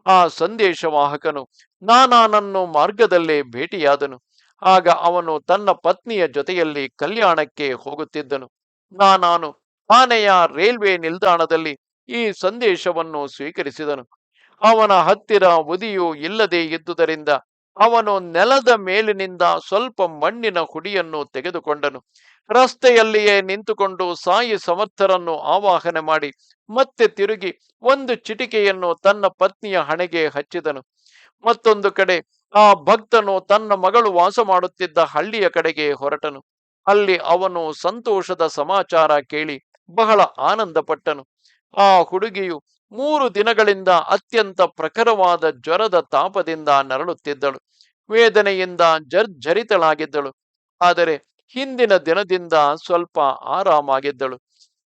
ಆ ಸಂದೇಶವಾಹಕನು ನಾನಾನನ್ನು ಮಾರ್ಗದಲ್ಲೇ ಭೇಟಿಯಾದನು. ಆಗ ಅವನು ತನ್ನ ಪತ್ನಿಯ ಜೊತೆಯಲ್ಲಿ ಕಲ್ಯಾಣಕ್ಕೆ ಹೋಗುತ್ತಿದ್ದನು. ನಾನು ಆನೆಯ ರೈಲ್ವೆ ನಿಲ್ದಾಣದಲ್ಲಿ ಈ ಸಂದೇಶವನ್ನು ಸ್ವೀಕರಿಸಿದನು. ಅವನ ಹತ್ತಿರ ಉದಿಯು ಇಲ್ಲದೆ ಇದ್ದುದರಿಂದ ಅವನು ನೆಲದ ಮೇಲಿನಿಂದ ಸ್ವಲ್ಪ ಮಣ್ಣಿನ ಹುಡಿಯನ್ನು ತೆಗೆದುಕೊಂಡನು. ರಸ್ತೆಯಲ್ಲಿಯೇ ನಿಂತುಕೊಂಡು ಸಾಯಿ ಸಮರ್ಥರನ್ನು ಆವಾಹನೆ ಮಾಡಿ ಮತ್ತೆ ತಿರುಗಿ ಒಂದು ಚಿಟಿಕೆಯನ್ನು ತನ್ನ ಪತ್ನಿಯ ಹಣೆಗೆ ಹಚ್ಚಿದನು. ಮತ್ತೊಂದು ಕಡೆ ಆ ಭಕ್ತನು ತನ್ನ ಮಗಳು ವಾಸ ಮಾಡುತ್ತಿದ್ದ ಹಳ್ಳಿಯ ಕಡೆಗೆ ಹೊರಟನು. ಅಲ್ಲಿ ಅವನು ಸಂತೋಷದ ಸಮಾಚಾರ ಕೇಳಿ ಬಹಳ ಆನಂದಪಟ್ಟನು. ಆ ಹುಡುಗಿಯು 3 ದಿನಗಳಿಂದ ಅತ್ಯಂತ ಪ್ರಖರವಾದ ಜ್ವರದ ತಾಪದಿಂದ ನರಳುತ್ತಿದ್ದಳು. ವೇದನೆಯಿಂದ ಜರ್ಜರಿತಳಾಗಿದ್ದಳು. ಆದರೆ ಹಿಂದಿನ ದಿನದಿಂದ ಸ್ವಲ್ಪ ಆರಾಮಾಗಿದ್ದಳು.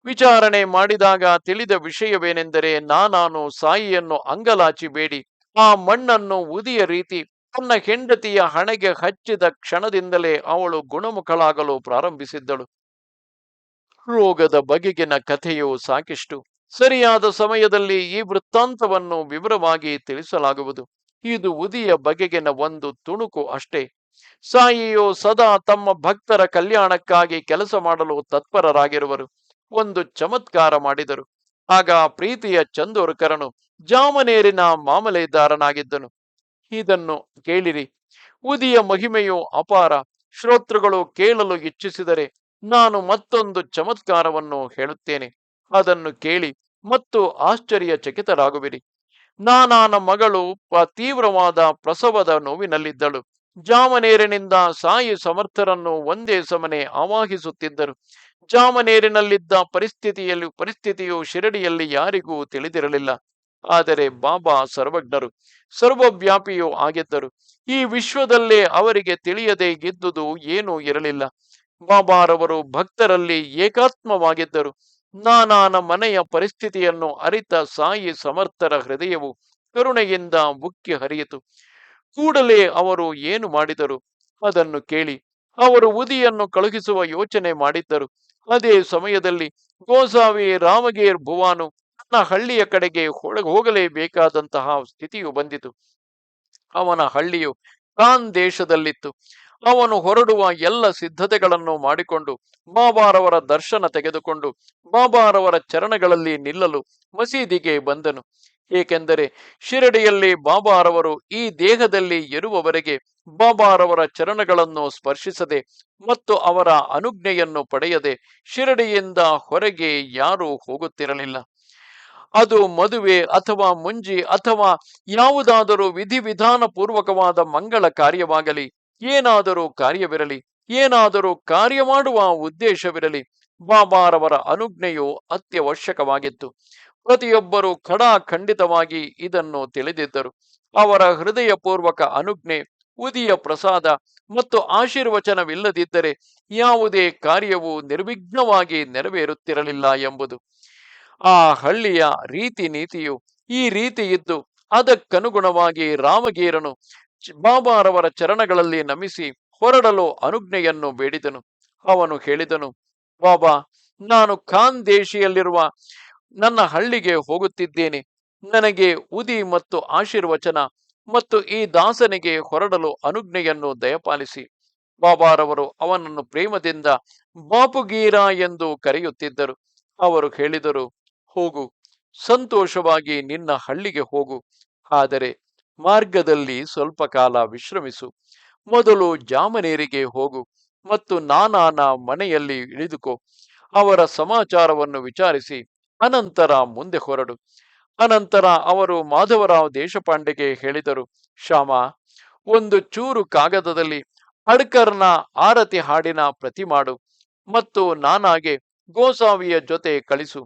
ವಿಚಾರಣೆ ಮಾಡಿದಾಗ ತಿಳಿದ ವಿಷಯವೇನೆಂದರೆ ನಾನು ಸಾಯಿಯನ್ನು ಅಂಗಲಾಚಿ ಬೇಡಿ ಆ ಮಣ್ಣನ್ನು ಉದಿಯ ರೀತಿ ತನ್ನ ಹೆಂಡತಿಯ ಹಣೆಗೆ ಹಚ್ಚಿದ ಕ್ಷಣದಿಂದಲೇ ಅವಳು ಗುಣಮುಖಳಾಗಲು ಪ್ರಾರಂಭಿಸಿದ್ದಳು. ರೋಗದ ಬಗೆಗಿನ ಕಥೆಯು ಸಾಕಿಷ್ಟು. ಸರಿಯಾದ ಸಮಯದಲ್ಲಿ ಈ ವೃತ್ತಾಂತವನ್ನು ವಿವರವಾಗಿ ತಿಳಿಸಲಾಗುವುದು. ಇದು ಉದಿಯ ಬಗೆಗಿನ ಒಂದು ತುಣುಕು ಅಷ್ಟೇ. ಸಾಯಿಯು ಸದಾ ತಮ್ಮ ಭಕ್ತರ ಕಲ್ಯಾಣಕ್ಕಾಗಿ ಕೆಲಸ ಮಾಡಲು ತತ್ಪರರಾಗಿರುವರು. ಒಂದು ಚಮತ್ಕಾರ ಮಾಡಿದರು. ಆಗ ಪ್ರೀತಿಯ ಚಂದೋರ್ಕರನು ಜಾಮನೇರಿನ ಮಾಮಲೆದಾರನಾಗಿದ್ದನು. ಇದನ್ನು ಕೇಳಿರಿ. ಉದಿಯ ಮಹಿಮೆಯು ಅಪಾರ. ಶ್ರೋತೃಗಳು ಕೇಳಲು ಇಚ್ಛಿಸಿದರೆ ನಾನು ಮತ್ತೊಂದು ಚಮತ್ಕಾರವನ್ನು ಹೇಳುತ್ತೇನೆ. ಅದನ್ನು ಕೇಳಿ ಮತ್ತು ಆಶ್ಚರ್ಯಚಕಿತರಾಗುವಿರಿ. ನಾನಾನ ಮಗಳು ತೀವ್ರವಾದ ಪ್ರಸವದ ನೋವಿನಲ್ಲಿದ್ದಳು. ಜಾಮನೇರಿನಿಂದ ಸಾಯಿ ಸಮರ್ಥರನ್ನು ಒಂದೇ ಸಮನೆ ಆವಾಹಿಸುತ್ತಿದ್ದರು. ಜಾಮನೇರಿನಲ್ಲಿದ್ದ ಪರಿಸ್ಥಿತಿಯು ಶಿರಡಿಯಲ್ಲಿ ಯಾರಿಗೂ ತಿಳಿದಿರಲಿಲ್ಲ. ಆದರೆ ಬಾಬಾ ಸರ್ವಜ್ಞರು, ಸರ್ವವ್ಯಾಪಿಯೂ ಆಗಿದ್ದರು. ಈ ವಿಶ್ವದಲ್ಲೇ ಅವರಿಗೆ ತಿಳಿಯದೇ ಇದ್ದುದು ಏನೂ ಇರಲಿಲ್ಲ. ಬಾಬಾರವರು ಭಕ್ತರಲ್ಲಿ ಏಕಾತ್ಮವಾಗಿದ್ದರು. ನಾನಾನ ಮನೆಯ ಪರಿಸ್ಥಿತಿಯನ್ನು ಅರಿತ ಸಾಯಿ ಸಮರ್ಥರ ಹೃದಯವು ಕರುಣೆಯಿಂದ ಉಕ್ಕಿ ಹರಿಯಿತು. ಕೂಡಲೇ ಅವರು ಏನು ಮಾಡಿದರು ಅದನ್ನು ಕೇಳಿ ಅವರು ಉದಿಯನ್ನು ಕಳುಹಿಸುವ ಯೋಚನೆ ಮಾಡಿದ್ದರು. ಅದೇ ಸಮಯದಲ್ಲಿ ಗೋಸಾವಿ ರಾಮಗೀರ್ ಭುವಾನು ತನ್ನ ಹಳ್ಳಿಯ ಕಡೆಗೆ ಹೋಗಲೇಬೇಕಾದಂತಹ ಸ್ಥಿತಿಯು ಬಂದಿತು. ಅವನ ಹಳ್ಳಿಯು ಖಾನ್ ದೇಶದಲ್ಲಿತ್ತು. ಅವನು ಹೊರಡುವ ಎಲ್ಲ ಸಿದ್ಧತೆಗಳನ್ನು ಮಾಡಿಕೊಂಡು ಬಾಬಾರವರ ದರ್ಶನ ತೆಗೆದುಕೊಂಡು ಬಾಬಾರವರ ಚರಣಗಳಲ್ಲಿ ನಿಲ್ಲಲು ಮಸೀದಿಗೆ ಬಂದನು. ಏಕೆಂದರೆ ಶಿರಡಿಯಲ್ಲಿ ಬಾಬಾರವರು ಈ ದೇಹದಲ್ಲಿ ಇರುವವರೆಗೆ ಬಾಬಾರವರ ಚರಣಗಳನ್ನು ಸ್ಪರ್ಶಿಸದೆ ಮತ್ತು ಅವರ ಅನುಜ್ಞೆಯನ್ನು ಪಡೆಯದೆ ಶಿರಡಿಯಿಂದ ಹೊರಗೆ ಯಾರೂ ಹೋಗುತ್ತಿರಲಿಲ್ಲ. ಅದು ಮದುವೆ ಅಥವಾ ಮುಂಜಿ ಅಥವಾ ಯಾವುದಾದರೂ ವಿಧಿವಿಧಾನ ಪೂರ್ವಕವಾದ ಮಂಗಳ ಕಾರ್ಯವಾಗಲಿ, ಏನಾದರೂ ಕಾರ್ಯವಿರಲಿ, ಏನಾದರೂ ಕಾರ್ಯ ಮಾಡುವ ಉದ್ದೇಶವಿರಲಿ, ಬಾಬಾರವರ ಅನುಜ್ಞೆಯು ಅತ್ಯವಶ್ಯಕವಾಗಿತ್ತು. ಪ್ರತಿಯೊಬ್ಬರೂ ಖಂಡಿತವಾಗಿ ಇದನ್ನು ತಿಳಿದಿದ್ದರು. ಅವರ ಹೃದಯಪೂರ್ವಕ ಅನುಜ್ಞೆ, ಉದಿಯ ಪ್ರಸಾದ ಮತ್ತು ಆಶೀರ್ವಚನವಿಲ್ಲದಿದ್ದರೆ ಯಾವುದೇ ಕಾರ್ಯವೂ ನಿರ್ವಿಘ್ನವಾಗಿ ನೆರವೇರುತ್ತಿರಲಿಲ್ಲ ಎಂಬುದು ಆ ಹಳ್ಳಿಯ ರೀತಿ ನೀತಿಯು. ಈ ರೀತಿ ಇದ್ದು ಅದಕ್ಕನುಗುಣವಾಗಿ ರಾಮಗೀರನು ಬಾಬಾರವರ ಚರಣಗಳಲ್ಲಿ ನಮಿಸಿ ಹೊರಡಲು ಅನುಜ್ಞೆಯನ್ನು ಬೇಡಿದನು. ಅವನು ಹೇಳಿದನು, ಬಾಬಾ, ನಾನು ಖಾನ್ ದೇಶಿಯಲ್ಲಿರುವ ನನ್ನ ಹಳ್ಳಿಗೆ ಹೋಗುತ್ತಿದ್ದೇನೆ. ನನಗೆ ಉದಿ ಮತ್ತು ಆಶೀರ್ವಚನ ಮತ್ತು ಈ ದಾಸನಿಗೆ ಹೊರಡಲು ಅನುಜ್ಞೆಯನ್ನು ದಯಪಾಲಿಸಿ. ಬಾಬಾರವರು ಅವನನ್ನು ಪ್ರೇಮದಿಂದ ಬಾಪುಗೀರ ಎಂದು ಕರೆಯುತ್ತಿದ್ದರು. ಅವರು ಹೇಳಿದರು, ಹೋಗು, ಸಂತೋಷವಾಗಿ ನಿನ್ನ ಹಳ್ಳಿಗೆ ಹೋಗು. ಆದರೆ ಮಾರ್ಗದಲ್ಲಿ ಸ್ವಲ್ಪ ಕಾಲ ವಿಶ್ರಮಿಸು. ಮೊದಲು ಜಾಮನೇರಿಗೆ ಹೋಗು ಮತ್ತು ನಾನಾನ ಮನೆಯಲ್ಲಿ ಇಳಿದುಕೋ. ಅವರ ಸಮಾಚಾರವನ್ನು ವಿಚಾರಿಸಿ ಅನಂತರ ಮುಂದೆ ಹೊರಡು. ಅನಂತರ ಅವರು ಮಾಧವರಾವ್ ದೇಶಪಾಂಡೆಗೆ ಹೇಳಿದರು, ಶ್ಯಾಮ, ಒಂದು ಚೂರು ಕಾಗದದಲ್ಲಿ ಅಡ್ಕರ್ನ ಆರತಿ ಹಾಡಿನ ಪ್ರತಿ ಮಾಡು ಮತ್ತು ನಾನಾಗೆ ಗೋಸಾವಿಯ ಜೊತೆ ಕಳಿಸು.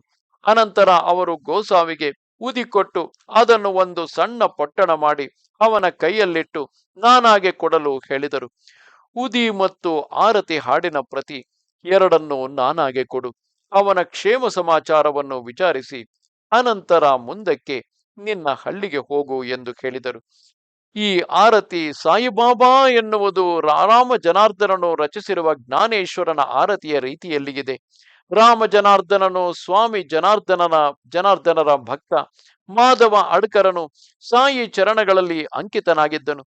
ಅನಂತರ ಅವರು ಗೋಸಾವಿಗೆ ಉದಿ ಕೊಟ್ಟು ಅದನ್ನು ಒಂದು ಸಣ್ಣ ಪೊಟ್ಟಣ ಮಾಡಿ ಅವನ ಕೈಯಲ್ಲಿಟ್ಟು ನಾನಾಗೆ ಕೊಡಲು ಹೇಳಿದರು. ಉದಿ ಮತ್ತು ಆರತಿ ಹಾಡಿನ ಪ್ರತಿ ಎರಡನ್ನು ನಾನಾಗೆ ಕೊಡು. ಅವನ ಕ್ಷೇಮ ಸಮಾಚಾರವನ್ನು ವಿಚಾರಿಸಿ ಅನಂತರ ಮುಂದಕ್ಕೆ ನಿನ್ನ ಹಳ್ಳಿಗೆ ಹೋಗು ಎಂದು ಹೇಳಿದರು. ಈ ಆರತಿ ಸಾಯಿಬಾಬಾ ಎನ್ನುವುದು ರಾಮ ಜನಾರ್ದನನು ರಚಿಸಿರುವ ಜ್ಞಾನೇಶ್ವರನ ಆರತಿಯ ರೀತಿಯಲ್ಲಿಗಿದೆ. ರಾಮ ಜನಾರ್ದನನು ಸ್ವಾಮಿ ಜನಾರ್ದನರ ಭಕ್ತ. ಮಾಧವ ಅಡ್ಕರನು ಸಾಯಿ ಚರಣಗಳಲ್ಲಿ ಅಂಕಿತನಾಗಿದ್ದನು.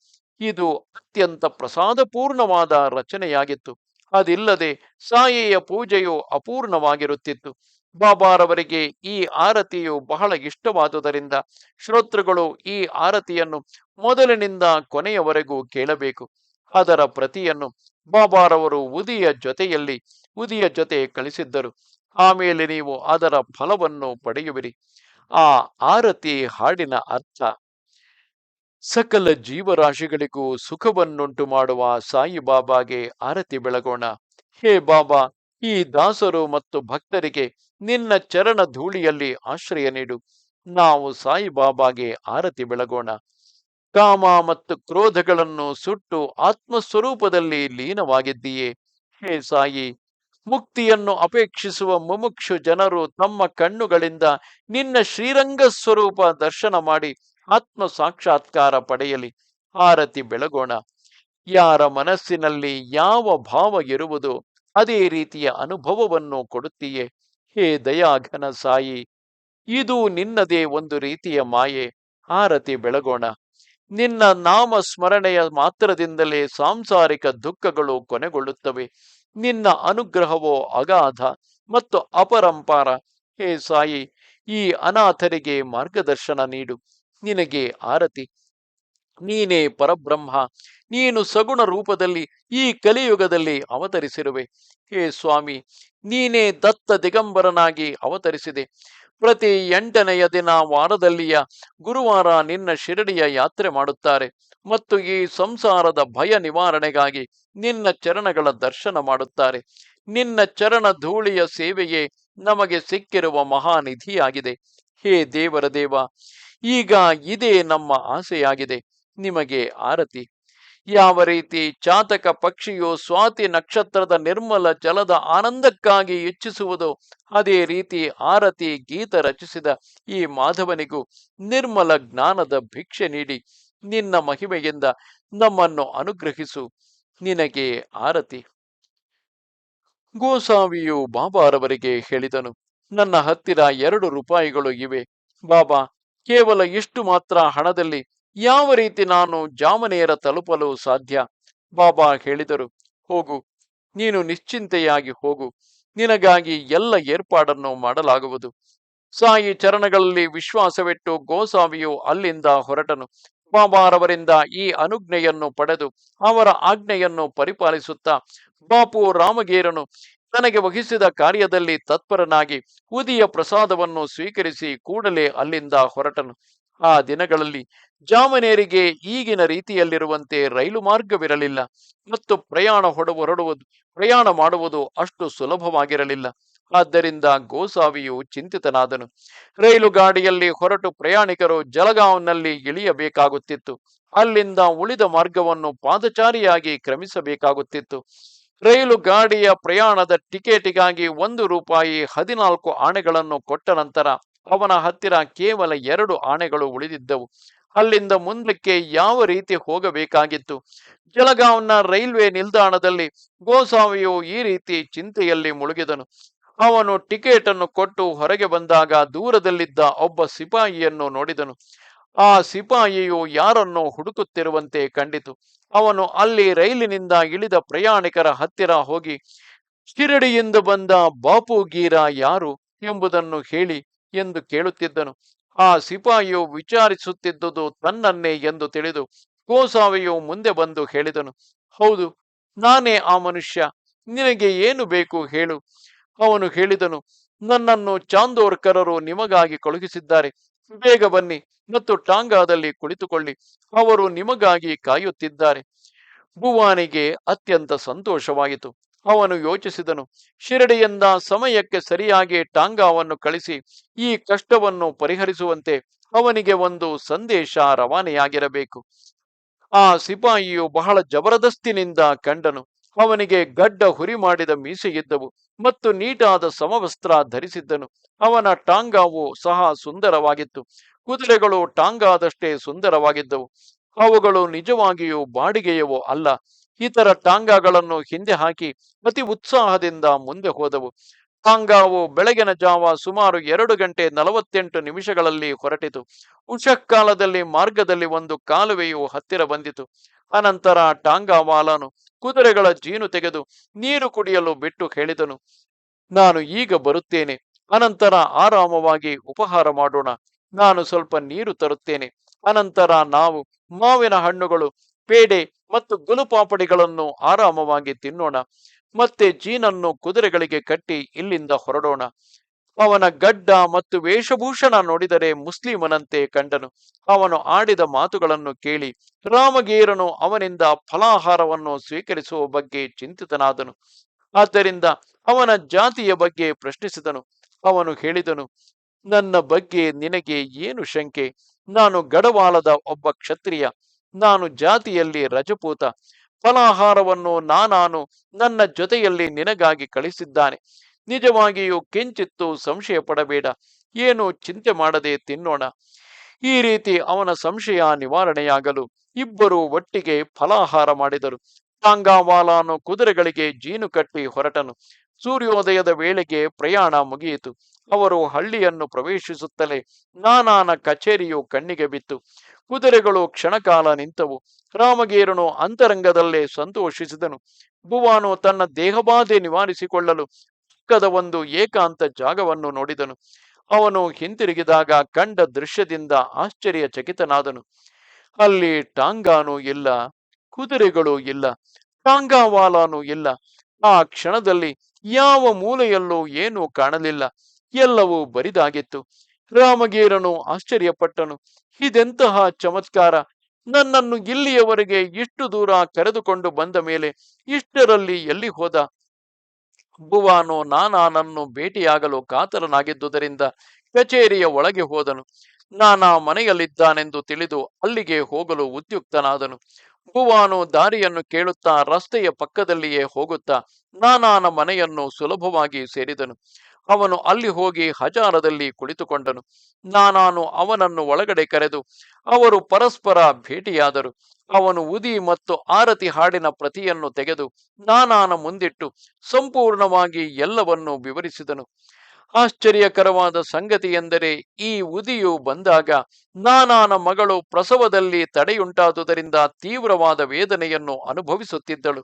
ಇದು ಅತ್ಯಂತ ಪ್ರಸಾದಪೂರ್ಣವಾದ ರಚನೆಯಾಗಿತ್ತು. ಅದಿಲ್ಲದೆ ಸಾಯಿಯ ಪೂಜೆಯು ಅಪೂರ್ಣವಾಗಿರುತ್ತಿತ್ತು. ಬಾಬಾರವರಿಗೆ ಈ ಆರತಿಯು ಬಹಳ ಇಷ್ಟವಾದುದರಿಂದ ಶ್ರೋತೃಗಳು ಈ ಆರತಿಯನ್ನು ಮೊದಲಿನಿಂದ ಕೊನೆಯವರೆಗೂ ಕೇಳಬೇಕು. ಅದರ ಪ್ರತಿಯನ್ನು ಬಾಬಾರವರು ಉದಿಯ ಜೊತೆ ಕಳಿಸಿದ್ದರು. ಆಮೇಲೆ ನೀವು ಅದರ ಫಲವನ್ನು ಪಡೆಯುವಿರಿ. ಆ ಆರತಿ ಹಾಡಿನ ಅರ್ಥ: ಸಕಲ ಜೀವರಾಶಿಗಳಿಗೂ ಸುಖವನ್ನುಂಟು ಮಾಡುವ ಸಾಯಿಬಾಬಾಗೆ ಆರತಿ ಬೆಳಗೋಣ. ಹೇ ಬಾಬಾ, ಈ ದಾಸರು ಮತ್ತು ಭಕ್ತರಿಗೆ ನಿನ್ನ ಚರಣ ಧೂಳಿಯಲ್ಲಿ ಆಶ್ರಯ ನೀಡು. ನಾವು ಸಾಯಿಬಾಬಾಗೆ ಆರತಿ ಬೆಳಗೋಣ. ಕಾಮ ಮತ್ತು ಕ್ರೋಧಗಳನ್ನು ಸುಟ್ಟು ಆತ್ಮಸ್ವರೂಪದಲ್ಲಿ ಲೀನವಾಗಿದ್ದೀಯೇ. ಹೇ ಸಾಯಿ, ಮುಕ್ತಿಯನ್ನು ಅಪೇಕ್ಷಿಸುವ ಮುಮುಕ್ಷು ಜನರು ತಮ್ಮ ಕಣ್ಣುಗಳಿಂದ ನಿನ್ನ ಶ್ರೀರಂಗ ಸ್ವರೂಪ ದರ್ಶನ ಮಾಡಿ ಆತ್ಮ ಸಾಕ್ಷಾತ್ಕಾರ ಪಡೆಯಲಿ. ಆರತಿ ಬೆಳಗೋಣ. ಯಾರ ಮನಸ್ಸಿನಲ್ಲಿ ಯಾವ ಭಾವ ಇರುವುದೋ ಅದೇ ರೀತಿಯ ಅನುಭವವನ್ನು ಕೊಡುತ್ತೀಯೇ. ಹೇ ದಯಾಘನ ಸಾಯಿ, ಇದು ನಿನ್ನದೇ ಒಂದು ರೀತಿಯ ಮಾಯೆ. ಆರತಿ ಬೆಳಗೋಣ. ನಿನ್ನ ನಾಮ ಸ್ಮರಣೆಯ ಮಾತ್ರದಿಂದಲೇ ಸಾಂಸಾರಿಕ ದುಃಖಗಳು ಕೊನೆಗೊಳ್ಳುತ್ತವೆ. ನಿನ್ನ ಅನುಗ್ರಹವೋ ಅಗಾಧ ಮತ್ತು ಅಪರಂಪಾರ. ಹೇ ಸಾಯಿ, ಈ ಅನಾಥರಿಗೆ ಮಾರ್ಗದರ್ಶನ ನೀಡು. ನಿನಗೆ ಆರತಿ. ನೀನೇ ಪರಬ್ರಹ್ಮ. ನೀನು ಸಗುಣ ರೂಪದಲ್ಲಿ ಈ ಕಲಿಯುಗದಲ್ಲಿ ಅವತರಿಸಿರುವೆ. ಹೇ ಸ್ವಾಮಿ, ನೀನೇ ದತ್ತ ದಿಗಂಬರನಾಗಿ ಅವತರಿಸಿದೆ. ಪ್ರತಿ 8ನೆಯ ದಿನ ವಾರದಲ್ಲಿಯ ಗುರುವಾರ ನಿನ್ನ ಶಿರಡಿಯ ಯಾತ್ರೆ ಮಾಡುತ್ತಾರೆ ಮತ್ತು ಈ ಸಂಸಾರದ ಭಯ ನಿವಾರಣೆಗಾಗಿ ನಿನ್ನ ಚರಣಗಳ ದರ್ಶನ ಮಾಡುತ್ತಾರೆ. ನಿನ್ನ ಚರಣ ಧೂಳಿಯ ಸೇವೆಯೇ ನಮಗೆ ಸಿಕ್ಕಿರುವ ಮಹಾನಿಧಿಯಾಗಿದೆ. ಹೇ ದೇವರ ದೇವ, ಈಗ ಇದೇ ನಮ್ಮ ಆಸೆಯಾಗಿದೆ. ನಿಮಗೆ ಆರತಿ. ಯಾವ ರೀತಿ ಚಾತಕ ಪಕ್ಷಿಯು ಸ್ವಾತಿ ನಕ್ಷತ್ರದ ನಿರ್ಮಲ ಜಲದ ಆನಂದಕ್ಕಾಗಿ ಇಚ್ಛಿಸುವುದು, ಅದೇ ರೀತಿ ಆರತಿ ಗೀತ ರಚಿಸಿದ ಈ ಮಾಧವನಿಗೂ ನಿರ್ಮಲ ಜ್ಞಾನದ ಭಿಕ್ಷೆ ನೀಡಿ ನಿನ್ನ ಮಹಿಮೆಯಿಂದ ನಮ್ಮನ್ನು ಅನುಗ್ರಹಿಸು. ನಿನಗೆ ಆರತಿ. ಗೋಸಾವಿಯು ಬಾಬಾರವರಿಗೆ ಹೇಳಿದನು, ನನ್ನ ಹತ್ತಿರ 2 ರೂಪಾಯಿಗಳು ಇವೆ. ಬಾಬಾ, ಕೇವಲ ಇಷ್ಟು ಮಾತ್ರ ಹಣದಲ್ಲಿ ಯಾವ ರೀತಿ ನಾನು ಜಾಮನೇರ ತಲುಪಲು ಸಾಧ್ಯ? ಬಾಬಾ ಹೇಳಿದರು, ಹೋಗು, ನೀನು ನಿಶ್ಚಿಂತೆಯಾಗಿ ಹೋಗು, ನಿನಗಾಗಿ ಎಲ್ಲ ಏರ್ಪಾಡನ್ನು ಮಾಡಲಾಗುವುದು. ಸಾಯಿ ಚರಣಗಳಲ್ಲಿ ವಿಶ್ವಾಸವಿಟ್ಟು ಗೋಸಾವಿಯು ಅಲ್ಲಿಂದ ಹೊರಟನು. ಬಾಬಾರವರಿಂದ ಈ ಅನುಜ್ಞೆಯನ್ನು ಪಡೆದು ಅವರ ಆಜ್ಞೆಯನ್ನು ಪರಿಪಾಲಿಸುತ್ತಾ ಬಾಪು ರಾಮಗೀರನು ತನಗೆ ವಹಿಸಿದ ಕಾರ್ಯದಲ್ಲಿ ತತ್ಪರನಾಗಿ ಉದಿಯ ಪ್ರಸಾದವನ್ನು ಸ್ವೀಕರಿಸಿ ಕೂಡಲೇ ಅಲ್ಲಿಂದ ಹೊರಟನು. ಆ ದಿನಗಳಲ್ಲಿ ಜಾಮನೇರಿಗೆ ಈಗಿನ ರೀತಿಯಲ್ಲಿರುವಂತೆ ರೈಲು ಮಾರ್ಗವಿರಲಿಲ್ಲ ಮತ್ತು ಪ್ರಯಾಣ ಮಾಡುವುದು ಅಷ್ಟು ಸುಲಭವಾಗಿರಲಿಲ್ಲ. ಆದ್ದರಿಂದ ಗೋಸಾವಿಯು ಚಿಂತಿತನಾದನು. ರೈಲು ಗಾಡಿಯಲ್ಲಿ ಹೊರಟು ಪ್ರಯಾಣಿಕರು ಜಲಗಾಂವ್ನಲ್ಲಿ ಇಳಿಯಬೇಕಾಗುತ್ತಿತ್ತು. ಅಲ್ಲಿಂದ ಉಳಿದ ಮಾರ್ಗವನ್ನು ಪಾದಚಾರಿಯಾಗಿ ಕ್ರಮಿಸಬೇಕಾಗುತ್ತಿತ್ತು. ರೈಲು ಗಾಡಿಯ ಪ್ರಯಾಣದ ಟಿಕೆಟಿಗಾಗಿ 1 ರೂಪಾಯಿ 14 ಆಣೆಗಳನ್ನು ಕೊಟ್ಟ ನಂತರ ಅವನ ಹತ್ತಿರ ಕೇವಲ 2 ಆಣೆಗಳು ಉಳಿದಿದ್ದವು. ಅಲ್ಲಿಂದ ಮುಂದಕ್ಕೆ ಯಾವ ರೀತಿ ಹೋಗಬೇಕಾಗಿತ್ತು? ಜಲಗಾಂವ್ನ ರೈಲ್ವೆ ನಿಲ್ದಾಣದಲ್ಲಿ ಗೋಸಾವಿಯು ಈ ರೀತಿ ಚಿಂತೆಯಲ್ಲಿ ಮುಳುಗಿದನು. ಅವನು ಟಿಕೆಟ್ ಅನ್ನು ಕೊಟ್ಟು ಹೊರಗೆ ಬಂದಾಗ ದೂರದಲ್ಲಿದ್ದ ಒಬ್ಬ ಸಿಪಾಯಿಯನ್ನು ನೋಡಿದನು. ಆ ಸಿಪಾಯಿಯು ಯಾರನ್ನೋ ಹುಡುಕುತ್ತಿರುವಂತೆ ಕಂಡಿತು. ಅವನು ಅಲ್ಲಿ ರೈಲಿನಿಂದ ಇಳಿದ ಪ್ರಯಾಣಿಕರ ಹತ್ತಿರ ಹೋಗಿ, ಶಿರಡಿಯಿಂದ ಬಂದ ಬಾಪುಗೀರ ಯಾರು ಎಂಬುದನ್ನು ಹೇಳಿ ಎಂದು ಕೇಳುತ್ತಿದ್ದನು. ಆ ಸಿಪಾಯಿಯು ವಿಚಾರಿಸುತ್ತಿದ್ದುದು ತನ್ನನ್ನೇ ಎಂದು ತಿಳಿದು ಗೋಸಾವಿಯು ಮುಂದೆ ಬಂದು ಹೇಳಿದನು, ಹೌದು, ನಾನೇ ಆ ಮನುಷ್ಯ. ನಿನಗೆ ಏನು ಬೇಕು ಹೇಳು. ಅವನು ಹೇಳಿದನು, ನನ್ನನ್ನು ಚಾಂದೋರ್ಕರರು ನಿಮಗಾಗಿ ಕಳುಹಿಸಿದ್ದಾರೆ. ಬೇಗ ಬನ್ನಿ ಮತ್ತು ಟಾಂಗಾದಲ್ಲಿ ಕುಳಿತುಕೊಳ್ಳಿ. ಅವರು ನಿಮಗಾಗಿ ಕಾಯುತ್ತಿದ್ದಾರೆ. ಭುವಾನಿಗೆ ಅತ್ಯಂತ ಸಂತೋಷವಾಯಿತು. ಅವನು ಯೋಚಿಸಿದನು, ಶಿರಡಿಯಿಂದ ಸಮಯಕ್ಕೆ ಸರಿಯಾಗಿ ಟಾಂಗಾವನ್ನು ಕಳಿಸಿ ಈ ಕಷ್ಟವನ್ನು ಪರಿಹರಿಸುವಂತೆ ಅವನಿಗೆ ಒಂದು ಸಂದೇಶ ರವಾನೆಯಾಗಿರಬೇಕು. ಆ ಸಿಪಾಯಿಯು ಬಹಳ ಜಬರದಸ್ತಿನಿಂದ ಕಂಡನು. ಅವನಿಗೆ ಗಡ್ಡ ಹುರಿ ಮಾಡಿದ ಮೀಸೆಯಿದ್ದವು ಮತ್ತು ನೀಟಾದ ಸಮವಸ್ತ್ರ ಧರಿಸಿದ್ದನು. ಅವನ ಟಾಂಗಾವು ಸಹ ಸುಂದರವಾಗಿತ್ತು. ಕುದುರೆಗಳು ಟಾಂಗಾದಷ್ಟೇ ಸುಂದರವಾಗಿದ್ದವು. ಅವುಗಳು ನಿಜವಾಗಿಯೂ ಬಾಡಿಗೆಯವೋ ಅಲ್ಲ. ಇತರ ಟಾಂಗಾಗಳನ್ನು ಹಿಂದೆ ಹಾಕಿ ಅತಿ ಉತ್ಸಾಹದಿಂದ ಮುಂದೆ ಹೋದವು. ಟಾಂಗಾವು ಬೆಳಗಿನ ಜಾವ ಸುಮಾರು 2 ಗಂಟೆ 48 ನಿಮಿಷಗಳಲ್ಲಿ ಹೊರಟಿತು. ಉಷಃಕಾಲದಲ್ಲಿ ಮಾರ್ಗದಲ್ಲಿ ಒಂದು ಕಾಲುವೆಯು ಹತ್ತಿರ ಬಂದಿತು. ಅನಂತರ ಟಾಂಗಾವಾಲನು ಕುದುರೆಗಳ ಜೀನು ತೆಗೆದು ನೀರು ಕುಡಿಯಲು ಬಿಟ್ಟು ಹೇಳಿದನು, ನಾನು ಈಗ ಬರುತ್ತೇನೆ. ಅನಂತರ ಆರಾಮವಾಗಿ ಉಪಹಾರ ಮಾಡೋಣ. ನಾನು ಸ್ವಲ್ಪ ನೀರು ತರುತ್ತೇನೆ. ಅನಂತರ ನಾವು ಮಾವಿನ ಹಣ್ಣುಗಳು, ಪೇಡೆ ಮತ್ತು ಗುಲುಪಾಪಡಿಗಳನ್ನು ಆರಾಮವಾಗಿ ತಿನ್ನೋಣ. ಮತ್ತೆ ಜೀನನ್ನು ಕುದುರೆಗಳಿಗೆ ಕಟ್ಟಿ ಇಲ್ಲಿಂದ ಹೊರಡೋಣ. ಅವನ ಗಡ್ಡ ಮತ್ತು ವೇಷಭೂಷಣ ನೋಡಿದರೆ ಮುಸ್ಲಿಮನಂತೆ ಕಂಡನು. ಅವನು ಆಡಿದ ಮಾತುಗಳನ್ನು ಕೇಳಿ ರಾಮಗೀರನು ಅವನಿಂದ ಫಲಾಹಾರವನ್ನು ಸ್ವೀಕರಿಸುವ ಬಗ್ಗೆ ಚಿಂತಿತನಾದನು. ಆದ್ದರಿಂದ ಅವನ ಜಾತಿಯ ಬಗ್ಗೆ ಪ್ರಶ್ನಿಸಿದನು. ಅವನು ಹೇಳಿದನು, ನನ್ನ ಬಗ್ಗೆ ನಿನಗೆ ಏನು ಶಂಕೆ? ನಾನು ಗಡವಾಲದ ಒಬ್ಬ ಕ್ಷತ್ರಿಯ. ನಾನು ಜಾತಿಯಲ್ಲಿ ರಜಪೂತ. ಫಲಾಹಾರವನ್ನು ನಾನು ನನ್ನ ಜೊತೆಯಲ್ಲಿ ನಿನಗಾಗಿ ಕಳಿಸಿದ್ದಾನೆ. ನಿಜವಾಗಿಯೂ ಕಿಂಚಿತ್ತು ಸಂಶಯ ಪಡಬೇಡ. ಏನು ಚಿಂತೆ ಮಾಡದೆ ತಿನ್ನೋಣ. ಈ ರೀತಿ ಅವನ ಸಂಶಯ ನಿವಾರಣೆಯಾಗಲು ಇಬ್ಬರು ಒಟ್ಟಿಗೆ ಫಲಾಹಾರ ಮಾಡಿದರು. ಟಾಂಗಾವಾಲಾನು ಕುದುರೆಗಳಿಗೆ ಜೀನು ಕಟ್ಟಿ ಹೊರಟನು. ಸೂರ್ಯೋದಯದ ವೇಳೆಗೆ ಪ್ರಯಾಣ ಮುಗಿಯಿತು. ಅವರು ಹಳ್ಳಿಯನ್ನು ಪ್ರವೇಶಿಸುತ್ತಲೇ ನಾನಾನ ಕಚೇರಿಯು ಕಣ್ಣಿಗೆ ಬಿತ್ತು. ಕುದುರೆಗಳು ಕ್ಷಣಕಾಲ ನಿಂತವು. ರಾಮಗೀರನು ಅಂತರಂಗದಲ್ಲೇ ಸಂತೋಷಿಸಿದನು. ಭುವಾನು ತನ್ನ ದೇಹಬಾಧೆ ನಿವಾರಿಸಿಕೊಳ್ಳಲು ಪಕ್ಕದ ಒಂದು ಏಕಾಂತ ಜಾಗವನ್ನು ನೋಡಿದನು. ಅವನು ಹಿಂತಿರುಗಿದಾಗ ಕಂಡ ದೃಶ್ಯದಿಂದ ಆಶ್ಚರ್ಯಚಕಿತನಾದನು. ಅಲ್ಲಿ ಟಾಂಗಾನೂ ಇಲ್ಲ, ಕುದುರೆಗಳೂ ಇಲ್ಲ, ಟಾಂಗಾವಾಲಾನೂ ಇಲ್ಲ. ಆ ಕ್ಷಣದಲ್ಲಿ ಯಾವ ಮೂಲೆಯಲ್ಲೂ ಏನೂ ಕಾಣಲಿಲ್ಲ. ಎಲ್ಲವೂ ಬರಿದಾಗಿತ್ತು. ರಾಮಗೀರನು ಆಶ್ಚರ್ಯಪಟ್ಟನು. ಇದೆಂತಹ ಚಮತ್ಕಾರ! ನನ್ನನ್ನು ಇಲ್ಲಿಯವರೆಗೆ ಇಷ್ಟು ದೂರ ಕರೆದುಕೊಂಡು ಬಂದ ಮೇಲೆ ಇಷ್ಟರಲ್ಲಿ ಎಲ್ಲಿ ಹೋದ? ಭುವಾನು ನಾನಾನನ್ನು ಭೇಟಿಯಾಗಲು ಕಾತರನಾಗಿದ್ದುದರಿಂದ ಕಚೇರಿಯ ಒಳಗೆ ಹೋದನು. ನಾನಾ ಮನೆಯಲ್ಲಿದ್ದಾನೆಂದು ತಿಳಿದು ಅಲ್ಲಿಗೆ ಹೋಗಲು ಉದ್ಯುಕ್ತನಾದನು. ಭುವಾನು ದಾರಿಯನ್ನು ಕೇಳುತ್ತಾ ರಸ್ತೆಯ ಪಕ್ಕದಲ್ಲಿಯೇ ಹೋಗುತ್ತಾ ನಾನಾನ ಮನೆಯನ್ನು ಸುಲಭವಾಗಿ ಸೇರಿದನು. ಅವನು ಅಲ್ಲಿ ಹೋಗಿ ಹಜಾರದಲ್ಲಿ ಕುಳಿತುಕೊಂಡನು. ನಾನಾನು ಅವನನ್ನು ಒಳಗಡೆ ಕರೆದು ಅವರು ಪರಸ್ಪರ ಭೇಟಿಯಾದರು. ಅವನು ಉದಿ ಮತ್ತು ಆರತಿ ಹಾಡಿನ ಪ್ರತಿಯನ್ನು ತೆಗೆದು ನಾನಾನ ಮುಂದಿಟ್ಟು ಸಂಪೂರ್ಣವಾಗಿ ಎಲ್ಲವನ್ನು ವಿವರಿಸಿದನು. ಆಶ್ಚರ್ಯಕರವಾದ ಸಂಗತಿ ಎಂದರೆ ಈ ಉದಿಯು ಬಂದಾಗ ನಾನಾನ ಮಗಳು ಪ್ರಸವದಲ್ಲಿ ತಡೆಯುಂಟಾದುದರಿಂದ ತೀವ್ರವಾದ ವೇದನೆಯನ್ನು ಅನುಭವಿಸುತ್ತಿದ್ದಳು.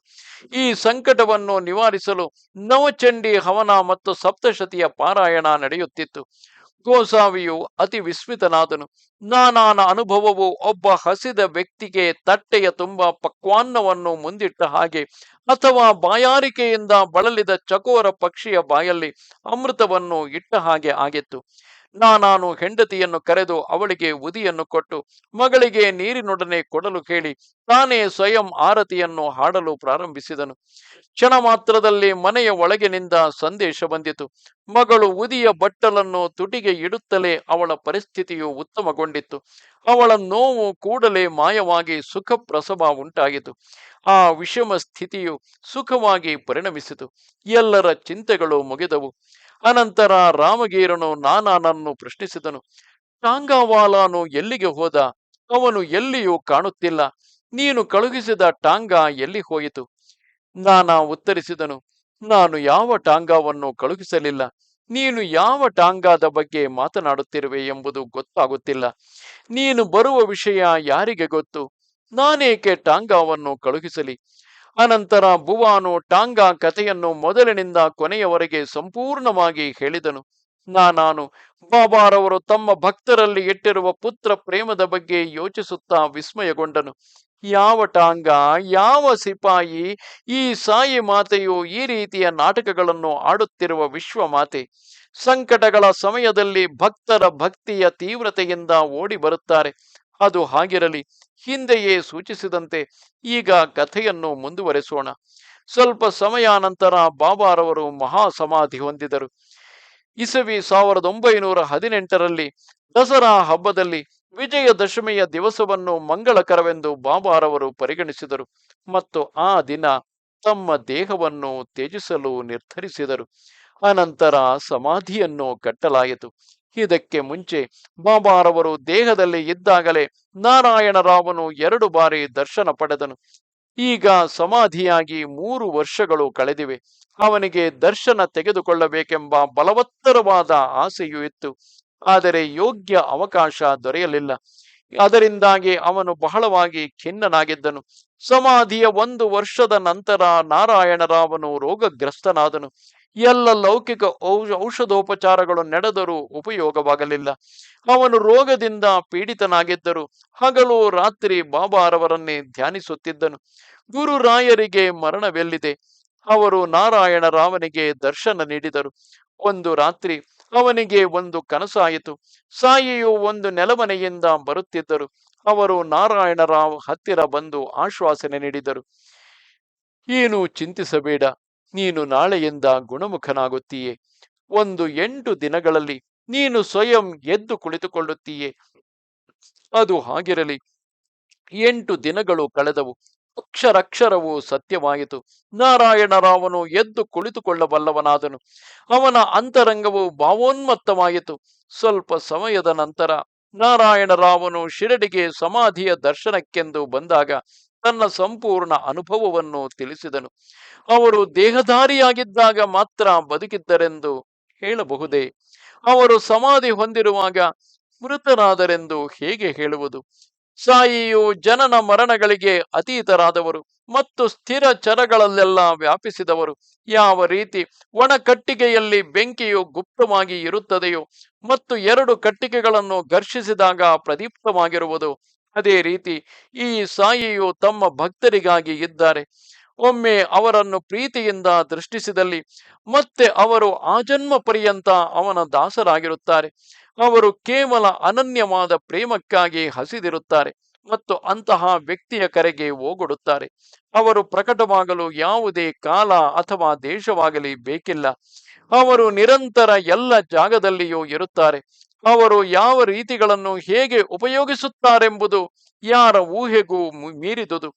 ಈ ಸಂಕಟವನ್ನು ನಿವಾರಿಸಲು ನವಚಂಡಿ ಹವನ ಮತ್ತು ಸಪ್ತಶತಿಯ ಪಾರಾಯಣ ನಡೆಯುತ್ತಿತ್ತು. ಗೋಸಾವಿಯು ಅತಿ ವಿಸ್ಮಿತನಾದನು. ನಾನಾನ ಅನುಭವವು ಒಬ್ಬ ಹಸಿದ ವ್ಯಕ್ತಿಗೆ ತಟ್ಟೆಯ ತುಂಬ ಪಕ್ವಾನ್ನವನ್ನು ಮುಂದಿಟ್ಟ ಹಾಗೆ, ಅಥವಾ ಬಾಯಾರಿಕೆಯಿಂದ ಬಳಲಿದ ಚಕೋರ ಪಕ್ಷಿಯ ಬಾಯಲ್ಲಿ ಅಮೃತವನ್ನು ಇಟ್ಟ ಹಾಗೆ ಆಗಿತ್ತು. ನಾನಾನು ಹೆಂಡತಿಯನ್ನು ಕರೆದು ಅವಳಿಗೆ ಉದಿಯನ್ನು ಕೊಟ್ಟು ಮಗಳಿಗೆ ನೀರಿನೊಡನೆ ಕೊಡಲು ಹೇಳಿ ತಾನೇ ಸ್ವಯಂ ಆರತಿಯನ್ನು ಹಾಡಲು ಪ್ರಾರಂಭಿಸಿದನು. ಕ್ಷಣ ಮಾತ್ರದಲ್ಲಿ ಮನೆಯ ಒಳಗಿನಿಂದ ಸಂದೇಶ ಬಂದಿತು. ಮಗಳು ಉದಿಯ ಬಟ್ಟಲನ್ನು ತುಟಿಗೆ ಇಡುತ್ತಲೇ ಅವಳ ಪರಿಸ್ಥಿತಿಯು ಉತ್ತಮಗೊಂಡಿತ್ತು. ಅವಳ ನೋವು ಕೂಡಲೇ ಮಾಯವಾಗಿ ಸುಖ ಪ್ರಸವ ಉಂಟಾಯಿತು. ಆ ವಿಷಮ ಸ್ಥಿತಿಯು ಸುಖವಾಗಿ ಪರಿಣಮಿಸಿತು. ಎಲ್ಲರ ಚಿಂತೆಗಳು ಮುಗಿದವು. ಅನಂತರ ರಾಮಗೀರನು ನಾನಾನನ್ನು ಪ್ರಶ್ನಿಸಿದನು. ಟಾಂಗಾವಾಲಾನು ಎಲ್ಲಿಗೆ ಹೋದ? ಅವನು ಎಲ್ಲಿಯೂ ಕಾಣುತ್ತಿಲ್ಲ. ನೀನು ಕಳುಹಿಸಿದ ಟಾಂಗಾ ಎಲ್ಲಿ ಹೋಯಿತು? ನಾನಾ ಉತ್ತರಿಸಿದನು, ನಾನು ಯಾವ ಟಾಂಗಾವನ್ನು ಕಳುಹಿಸಲಿಲ್ಲ. ನೀನು ಯಾವ ಟಾಂಗಾದ ಬಗ್ಗೆ ಮಾತನಾಡುತ್ತಿರುವೆ ಎಂಬುದು ಗೊತ್ತಾಗುತ್ತಿಲ್ಲ. ನೀನು ಬರುವ ವಿಷಯ ಯಾರಿಗೆ ಗೊತ್ತು? ನಾನೇಕೆ ಟಾಂಗಾವನ್ನು ಕಳುಹಿಸಲಿ? ಅನಂತರ ಭುವಾನು ಟಾಂಗಾ ಕಥೆಯನ್ನು ಮೊದಲಿನಿಂದ ಕೊನೆಯವರೆಗೆ ಸಂಪೂರ್ಣವಾಗಿ ಹೇಳಿದನು. ನಾನು ಬಾಬಾರವರು ತಮ್ಮ ಭಕ್ತರಲ್ಲಿ ಇಟ್ಟಿರುವ ಪುತ್ರ ಪ್ರೇಮದ ಬಗ್ಗೆ ಯೋಚಿಸುತ್ತಾ ವಿಸ್ಮಯಗೊಂಡನು. ಯಾವ ಟಾಂಗ, ಯಾವ ಸಿಪಾಯಿ, ಈ ಸಾಯಿ ಮಾತೆಯು ಈ ರೀತಿಯ ನಾಟಕಗಳನ್ನು ಆಡುತ್ತಿರುವ ವಿಶ್ವ ಮಾತೆ. ಸಂಕಟಗಳ ಸಮಯದಲ್ಲಿ ಭಕ್ತರ ಭಕ್ತಿಯ ತೀವ್ರತೆಯಿಂದ ಓಡಿ ಬರುತ್ತಾರೆ. ಅದು ಹಾಗಿರಲಿ. ಹಿಂದೆಯೇ ಸೂಚಿಸಿದಂತೆ ಈಗ ಕಥೆಯನ್ನು ಮುಂದುವರೆಸೋಣ. ಸ್ವಲ್ಪ ಸಮಯಾನಂತರ ಬಾಬಾರವರು ಮಹಾ ಸಮಾಧಿ ಹೊಂದಿದರು. ಇಸವಿ 1918ರಲ್ಲಿ ದಸರಾ ಹಬ್ಬದಲ್ಲಿ ವಿಜಯದಶಮಿಯ ದಿವಸವನ್ನು ಮಂಗಳಕರವೆಂದು ಬಾಬಾರವರು ಪರಿಗಣಿಸಿದರು ಮತ್ತು ಆ ದಿನ ತಮ್ಮ ದೇಹವನ್ನು ತ್ಯಜಿಸಲು ನಿರ್ಧರಿಸಿದರು. ಅನಂತರ ಸಮಾಧಿಯನ್ನು ಕಟ್ಟಲಾಯಿತು. ಇದಕ್ಕೆ ಮುಂಚೆ ಬಾಬಾರವರು ದೇಹದಲ್ಲಿ ಇದ್ದಾಗಲೇ ನಾರಾಯಣರಾವನು 2 ಬಾರಿ ದರ್ಶನ ಪಡೆದನು. ಈಗ ಸಮಾಧಿಯಾಗಿ 3 ವರ್ಷಗಳು ಕಳೆದಿವೆ. ಅವನಿಗೆ ದರ್ಶನ ತೆಗೆದುಕೊಳ್ಳಬೇಕೆಂಬ ಬಲವತ್ತರವಾದ ಆಸೆಯೂ ಇತ್ತು. ಆದರೆ ಯೋಗ್ಯ ಅವಕಾಶ ದೊರೆಯಲಿಲ್ಲ. ಅದರಿಂದಾಗಿ ಅವನು ಬಹಳವಾಗಿ ಖಿನ್ನನಾಗಿದ್ದನು. ಸಮಾಧಿಯ 1 ವರ್ಷದ ನಂತರ ನಾರಾಯಣರಾವನು ರೋಗಗ್ರಸ್ತನಾದನು. ಎಲ್ಲ ಲೌಕಿಕ ಔಷಧೋಪಚಾರಗಳು ನಡೆದರೂ ಉಪಯೋಗವಾಗಲಿಲ್ಲ. ಅವನು ರೋಗದಿಂದ ಪೀಡಿತನಾಗಿದ್ದರು. ಹಗಲು ರಾತ್ರಿ ಬಾಬಾರವರನ್ನೇ ಧ್ಯಾನಿಸುತ್ತಿದ್ದನು. ಗುರುರಾಯರಿಗೆ ಮರಣವೆಲ್ಲಿದೆ? ಅವರು ನಾರಾಯಣರಾವನಿಗೆ ದರ್ಶನ ನೀಡಿದರು. ಒಂದು ರಾತ್ರಿ ಅವನಿಗೆ ಒಂದು ಕನಸಾಯಿತು. ಸಾಯಿಯು ಒಂದು ನೆಲಮನೆಯಿಂದ ಬರುತ್ತಿದ್ದರು. ಅವರು ನಾರಾಯಣರಾವ್ ಹತ್ತಿರ ಬಂದು ಆಶ್ವಾಸನೆ ನೀಡಿದರು. ಏನು ಚಿಂತಿಸಬೇಡ, ನೀನು ನಾಳೆಯಿಂದ ಗುಣಮುಖನಾಗುತ್ತೀಯೆ. 8 ದಿನಗಳಲ್ಲಿ ನೀನು ಸ್ವಯಂ ಎದ್ದು ಕುಳಿತುಕೊಳ್ಳುತ್ತೀಯೆ. ಅದು ಹಾಗಿರಲಿ. 8 ದಿನಗಳು ಕಳೆದವು. ಅಕ್ಷರಕ್ಷರವೂ ಸತ್ಯವಾಯಿತು. ನಾರಾಯಣರಾವನು ಎದ್ದು ಕುಳಿತುಕೊಳ್ಳಬಲ್ಲವನಾದನು. ಅವನ ಅಂತರಂಗವು ಭಾವೋನ್ಮತ್ತವಾಯಿತು. ಸ್ವಲ್ಪ ಸಮಯದ ನಂತರ ನಾರಾಯಣರಾವನು ಶಿರಡಿಗೆ ಸಮಾಧಿಯ ದರ್ಶನಕ್ಕೆಂದು ಬಂದಾಗ ತನ್ನ ಸಂಪೂರ್ಣ ಅನುಭವವನ್ನು ತಿಳಿಸಿದನು. ಅವರು ದೇಹಧಾರಿಯಾಗಿದ್ದಾಗ ಮಾತ್ರ ಬದುಕಿದ್ದರೆಂದು ಹೇಳಬಹುದೇ? ಅವರು ಸಮಾಧಿ ಹೊಂದಿರುವಾಗ ಮೃತರಾದರೆಂದು ಹೇಗೆ ಹೇಳುವುದು? ಸಾಯಿಯು ಜನನ ಮರಣಗಳಿಗೆ ಅತೀತರಾದವರು ಮತ್ತು ಸ್ಥಿರ ಚರಗಳಲ್ಲೆಲ್ಲ ವ್ಯಾಪಿಸಿದವರು. ಯಾವ ರೀತಿ ಒಣ ಕಟ್ಟಿಗೆಯಲ್ಲಿ ಬೆಂಕಿಯು ಗುಪ್ತವಾಗಿ ಇರುತ್ತದೆಯೋ ಮತ್ತು 2 ಕಟ್ಟಿಗೆಗಳನ್ನು ಘರ್ಷಿಸಿದಾಗ ಪ್ರದೀಪ್ತವಾಗಿರುವುದು, ಅದೇ ರೀತಿ ಈ ಸಾಯಿಯು ತಮ್ಮ ಭಕ್ತರಿಗಾಗಿ ಇದ್ದಾರೆ. ಒಮ್ಮೆ ಅವರನ್ನು ಪ್ರೀತಿಯಿಂದ ದೃಷ್ಟಿಸಿದಲ್ಲಿ ಮತ್ತೆ ಅವರು ಆಜನ್ಮ ಪರ್ಯಂತ ಅವನ ದಾಸರಾಗಿರುತ್ತಾರೆ. ಅವರು ಕೇವಲ ಅನನ್ಯವಾದ ಪ್ರೇಮಕ್ಕಾಗಿ ಹಸಿದಿರುತ್ತಾರೆ ಮತ್ತು ಅಂತಹ ವ್ಯಕ್ತಿಯ ಕರೆಗೆ ಓಗೊಡುತ್ತಾರೆ. ಅವರು ಪ್ರಕಟವಾಗಲು ಯಾವುದೇ ಕಾಲ ಅಥವಾ ದೇಶವಾಗಲಿ ಬೇಕಿಲ್ಲ. ಅವರು ನಿರಂತರ ಎಲ್ಲ ಜಾಗದಲ್ಲಿಯೂ ಇರುತ್ತಾರೆ. ಅವರು ಯಾವ ರೀತಿಗಳನ್ನು ಹೇಗೆ ಉಪಯೋಗಿಸುತ್ತಾರೆಂಬುದು ಯಾರ ಊಹೆಗೂ ಮೀರಿದುದು.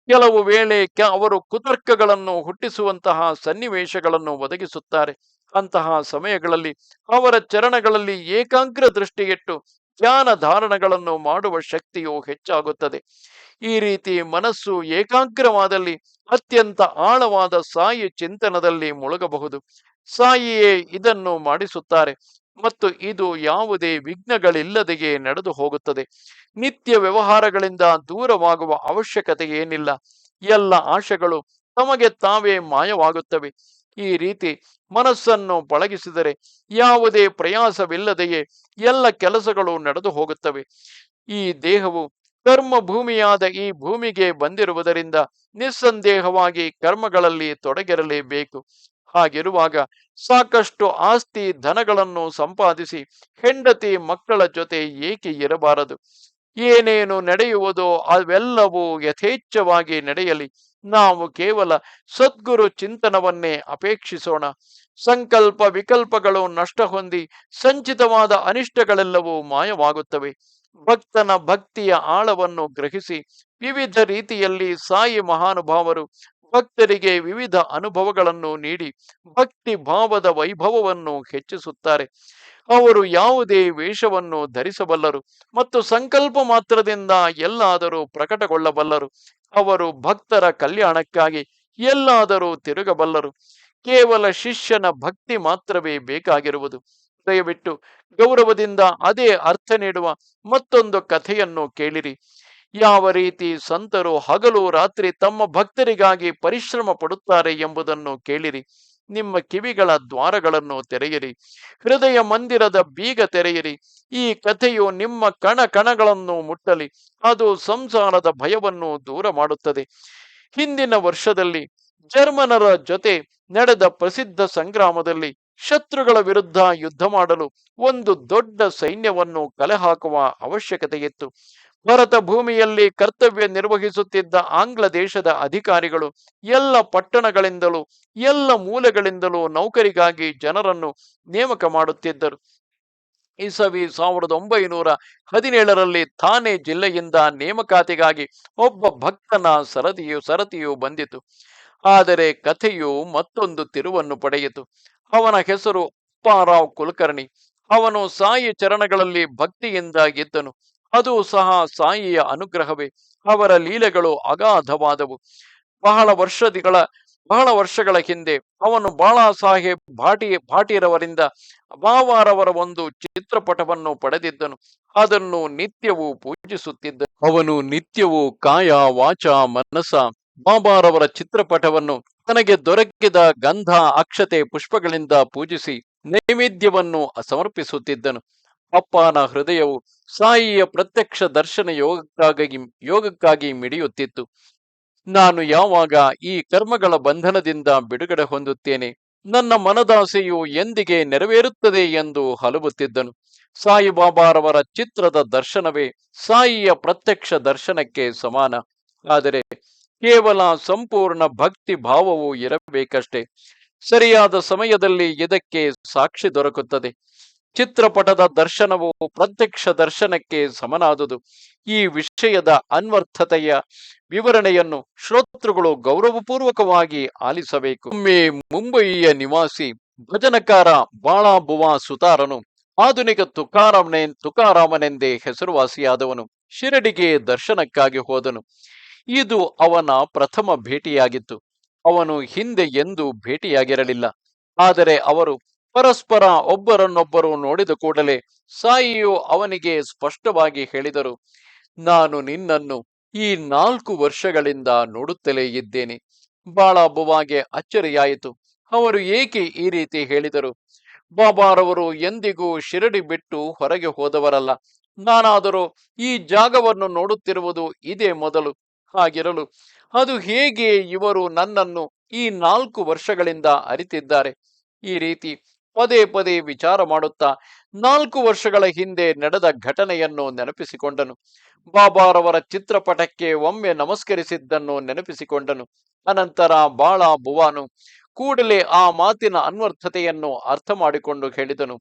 ಕೆಲವು ವೇಳೆ ಅವರು ಕುತರ್ಕಗಳನ್ನು ಹುಟ್ಟಿಸುವಂತಹ ಸನ್ನಿವೇಶಗಳನ್ನು ಒದಗಿಸುತ್ತಾರೆ. ಅಂತಹ ಸಮಯಗಳಲ್ಲಿ ಅವರ ಚರಣಗಳಲ್ಲಿ ಏಕಾಗ್ರ ದೃಷ್ಟಿಯಿಟ್ಟು ಧ್ಯಾನ ಧಾರಣಗಳನ್ನು ಮಾಡುವ ಶಕ್ತಿಯು ಹೆಚ್ಚಾಗುತ್ತದೆ. ಈ ರೀತಿ ಮನಸ್ಸು ಏಕಾಗ್ರವಾದಲ್ಲಿ ಅತ್ಯಂತ ಆಳವಾದ ಸಾಯಿ ಚಿಂತನದಲ್ಲಿ ಮುಳುಗಬಹುದು. ಸಾಯಿಯೇ ಇದನ್ನು ಮಾಡಿಸುತ್ತಾರೆ ಮತ್ತು ಇದು ಯಾವುದೇ ವಿಘ್ನಗಳಿಲ್ಲದೆಯೇ ನಡೆದು ಹೋಗುತ್ತದೆ. ನಿತ್ಯ ವ್ಯವಹಾರಗಳಿಂದ ದೂರವಾಗುವ ಅವಶ್ಯಕತೆ ಏನಿಲ್ಲ. ಎಲ್ಲ ಆಶೆಗಳು ತಮಗೆ ತಾವೇ ಮಾಯವಾಗುತ್ತವೆ. ಈ ರೀತಿ ಮನಸ್ಸನ್ನು ಪಳಗಿಸಿದರೆ ಯಾವುದೇ ಪ್ರಯಾಸವಿಲ್ಲದೆಯೇ ಎಲ್ಲ ಕೆಲಸಗಳು ನಡೆದು ಹೋಗುತ್ತವೆ. ಈ ದೇಹವು ಕರ್ಮ ಭೂಮಿಯಾದ ಈ ಭೂಮಿಗೆ ಬಂದಿರುವುದರಿಂದ ನಿಸ್ಸಂದೇಹವಾಗಿ ಕರ್ಮಗಳಲ್ಲಿ ತೊಡಗಿರಲೇಬೇಕು. ಹಾಗಿರುವಾಗ ಸಾಕಷ್ಟು ಆಸ್ತಿ ಧನಗಳನ್ನು ಸಂಪಾದಿಸಿ ಹೆಂಡತಿ ಮಕ್ಕಳ ಜೊತೆ ಏಕೆ ಇರಬಾರದು? ಏನೇನು ನಡೆಯುವುದೋ ಅವೆಲ್ಲವೂ ಯಥೇಚ್ಛವಾಗಿ ನಡೆಯಲಿ. ನಾವು ಕೇವಲ ಸದ್ಗುರು ಚಿಂತನವನ್ನೇ ಅಪೇಕ್ಷಿಸೋಣ. ಸಂಕಲ್ಪ ವಿಕಲ್ಪಗಳು ನಷ್ಟ ಹೊಂದಿ ಸಂಚಿತವಾದ ಅನಿಷ್ಟಗಳೆಲ್ಲವೂ ಮಾಯವಾಗುತ್ತವೆ. ಭಕ್ತನ ಭಕ್ತಿಯ ಆಳವನ್ನು ಗ್ರಹಿಸಿ ವಿವಿಧ ರೀತಿಯಲ್ಲಿ ಸಾಯಿ ಮಹಾನುಭಾವರು ಭಕ್ತರಿಗೆ ವಿವಿಧ ಅನುಭವಗಳನ್ನು ನೀಡಿ ಭಕ್ತಿ ಭಾವದ ವೈಭವವನ್ನು ಹೆಚ್ಚಿಸುತ್ತಾರೆ. ಅವರು ಯಾವುದೇ ವೇಷವನ್ನು ಧರಿಸಬಲ್ಲರು ಮತ್ತು ಸಂಕಲ್ಪ ಮಾತ್ರದಿಂದ ಎಲ್ಲಾದರೂ ಪ್ರಕಟಗೊಳ್ಳಬಲ್ಲರು. ಅವರು ಭಕ್ತರ ಕಲ್ಯಾಣಕ್ಕಾಗಿ ಎಲ್ಲಾದರೂ ತಿರುಗಬಲ್ಲರು. ಕೇವಲ ಶಿಷ್ಯನ ಭಕ್ತಿ ಮಾತ್ರವೇ ಬೇಕಾಗಿರುವುದು. ದಯವಿಟ್ಟು ಗೌರವದಿಂದ ಅದೇ ಅರ್ಥ ನೀಡುವ ಮತ್ತೊಂದು ಕಥೆಯನ್ನು ಕೇಳಿರಿ. ಯಾವ ರೀತಿ ಸಂತರು ಹಗಲು ರಾತ್ರಿ ತಮ್ಮ ಭಕ್ತರಿಗಾಗಿ ಪರಿಶ್ರಮ ಪಡುತ್ತಾರೆ ಎಂಬುದನ್ನು ಕೇಳಿರಿ. ನಿಮ್ಮ ಕಿವಿಗಳ ದ್ವಾರಗಳನ್ನು ತೆರೆಯಿರಿ, ಹೃದಯ ಮಂದಿರದ ಬೀಗ ತೆರೆಯಿರಿ. ಈ ಕಥೆಯು ನಿಮ್ಮ ಕಣ ಕಣಗಳನ್ನು ಮುಟ್ಟಲಿ. ಅದು ಸಂಸಾರದ ಭಯವನ್ನು ದೂರ ಮಾಡುತ್ತದೆ. ಹಿಂದಿನ ವರ್ಷದಲ್ಲಿ ಜರ್ಮನರ ಜೊತೆ ನಡೆದ ಪ್ರಸಿದ್ಧ ಸಂಗ್ರಾಮದಲ್ಲಿ ಶತ್ರುಗಳ ವಿರುದ್ಧ ಯುದ್ಧ ಮಾಡಲು ಒಂದು ದೊಡ್ಡ ಸೈನ್ಯವನ್ನು ಕಲೆ ಹಾಕುವ ಅವಶ್ಯಕತೆ ಇತ್ತು. ಭಾರತ ಭೂಮಿಯಲ್ಲಿ ಕರ್ತವ್ಯ ನಿರ್ವಹಿಸುತ್ತಿದ್ದ ಆಂಗ್ಲ ದೇಶದ ಅಧಿಕಾರಿಗಳು ಎಲ್ಲ ಪಟ್ಟಣಗಳಿಂದಲೂ ಎಲ್ಲ ಮೂಲೆಗಳಿಂದಲೂ ನೌಕರಿಗಾಗಿ ಜನರನ್ನು ನೇಮಕ ಮಾಡುತ್ತಿದ್ದರು. ಇಸವಿ 1917ರಲ್ಲಿ ಥಾನೆ ಜಿಲ್ಲೆಯಿಂದ ನೇಮಕಾತಿಗಾಗಿ ಒಬ್ಬ ಭಕ್ತನ ಸರತಿಯು ಬಂದಿತು. ಆದರೆ ಕಥೆಯು ಮತ್ತೊಂದು ತಿರುವನ್ನು ಪಡೆಯಿತು. ಅವನ ಹೆಸರು ಅಪ್ಪಾರಾವ್ ಕುಲಕರ್ಣಿ. ಅವನು ಸಾಯಿ ಚರಣಗಳಲ್ಲಿ ಭಕ್ತಿಯಿಂದ ಇದ್ದನು. ಅದು ಸಹ ಸಾಯಿಯ ಅನುಗ್ರಹವೇ. ಅವರ ಲೀಲೆಗಳು ಅಗಾಧವಾದವು. ಬಹಳ ವರ್ಷಗಳ ಹಿಂದೆ ಅವನು ಬಾಳಾ ಸಾಹೇಬ್ ಭಾಟಿರವರಿಂದ ಬಾವಾರವರ ಒಂದು ಚಿತ್ರಪಟವನ್ನು ಪಡೆದಿದ್ದನು. ಅದನ್ನು ನಿತ್ಯವೂ ಪೂಜಿಸುತ್ತಿದ್ದ. ಅವನು ನಿತ್ಯವೂ ಕಾಯ ವಾಚ ಮನಸ ಬಾಬಾರವರ ಚಿತ್ರಪಟವನ್ನು ತನಗೆ ದೊರಕಿದ ಗಂಧ ಅಕ್ಷತೆ ಪುಷ್ಪಗಳಿಂದ ಪೂಜಿಸಿ ನೈವೇದ್ಯವನ್ನು ಸಮರ್ಪಿಸುತ್ತಿದ್ದನು. ಅಪ್ಪನ ಹೃದಯವು ಸಾಯಿಯ ಪ್ರತ್ಯಕ್ಷ ದರ್ಶನ ಯೋಗಕ್ಕಾಗಿ ಮಿಡಿಯುತ್ತಿತ್ತು. ನಾನು ಯಾವಾಗ ಈ ಕರ್ಮಗಳ ಬಂಧನದಿಂದ ಬಿಡುಗಡೆ ಹೊಂದುತ್ತೇನೆ, ನನ್ನ ಮನದಾಸೆಯು ಎಂದಿಗೆ ನೆರವೇರುತ್ತದೆ ಎಂದು ಹಲವುತ್ತಿದ್ದನು. ಸಾಯಿಬಾಬಾರವರ ಚಿತ್ರದ ದರ್ಶನವೇ ಸಾಯಿಯ ಪ್ರತ್ಯಕ್ಷ ದರ್ಶನಕ್ಕೆ ಸಮಾನ. ಆದರೆ ಕೇವಲ ಸಂಪೂರ್ಣ ಭಕ್ತಿ ಭಾವವು ಇರಬೇಕಷ್ಟೇ. ಸರಿಯಾದ ಸಮಯದಲ್ಲಿ ಇದಕ್ಕೆ ಸಾಕ್ಷಿ ದೊರಕುತ್ತದೆ. ಚಿತ್ರಪಟದ ದರ್ಶನವು ಪ್ರತ್ಯಕ್ಷ ದರ್ಶನಕ್ಕೆ ಸಮನಾದುದು. ಈ ವಿಷಯದ ಅನ್ವರ್ಥತೆಯ ವಿವರಣೆಯನ್ನು ಶ್ರೋತೃಗಳು ಗೌರವಪೂರ್ವಕವಾಗಿ ಆಲಿಸಬೇಕು. ಒಮ್ಮೆ ಮುಂಬಯಿಯ ನಿವಾಸಿ ಭಜನಕಾರ ಬಾಳಾಬುವಾ ಸುತಾರನು ಆಧುನಿಕ ತುಕಾರಾಮನೆಂದೇ ಹೆಸರುವಾಸಿಯಾದವನು ಶಿರಡಿಗೆ ದರ್ಶನಕ್ಕಾಗಿ ಹೋದನು. ಇದು ಅವನ ಪ್ರಥಮ ಭೇಟಿಯಾಗಿತ್ತು. ಅವನು ಹಿಂದೆ ಎಂದೂ ಭೇಟಿಯಾಗಿರಲಿಲ್ಲ. ಆದರೆ ಅವರು ಪರಸ್ಪರ ಒಬ್ಬರನ್ನೊಬ್ಬರು ನೋಡಿದ ಕೂಡಲೇ ಸಾಯಿಯು ಅವನಿಗೆ ಸ್ಪಷ್ಟವಾಗಿ ಹೇಳಿದರು, ನಾನು ನಿನ್ನನ್ನು ಈ 4 ವರ್ಷಗಳಿಂದ ನೋಡುತ್ತಲೇ ಇದ್ದೇನೆ. ಬಾಳಾಬುವಾಗೆ ಅಚ್ಚರಿಯಾಯಿತು. ಅವರು ಏಕೆ ಈ ರೀತಿ ಹೇಳಿದರು? ಬಾಬಾರವರು ಎಂದಿಗೂ ಶಿರಡಿ ಬಿಟ್ಟು ಹೊರಗೆ ಹೋದವರಲ್ಲ. ನಾನಾದರೂ ಈ ಜಾಗವನ್ನು ನೋಡುತ್ತಿರುವುದು ಇದೇ ಮೊದಲು. ಹಾಗಿರಲು ಅದು ಹೇಗೆ ಇವರು ನನ್ನನ್ನು ಈ 4 ವರ್ಷಗಳಿಂದ ಅರಿತಿದ್ದಾರೆ? ಈ ರೀತಿ ಪದೇ ಪದೇ ವಿಚಾರ ಮಾಡುತ್ತಾ 4 ವರ್ಷಗಳ ಹಿಂದೆ ನಡೆದ ಘಟನೆಯನ್ನು ನೆನಪಿಸಿಕೊಂಡನು. ಬಾಬಾರವರ ಚಿತ್ರಪಟಕ್ಕೆ ಒಮ್ಮೆ ನಮಸ್ಕರಿಸಿದ್ದನ್ನು ನೆನಪಿಸಿಕೊಂಡನು. ಅನಂತರ ಬಾಳಾಬುವಾನು ಕೂಡಲೇ ಆ ಮಾತಿನ ಅನ್ವರ್ಥತೆಯನ್ನು ಅರ್ಥ ಮಾಡಿಕೊಂಡು ಹೇಳಿದನು,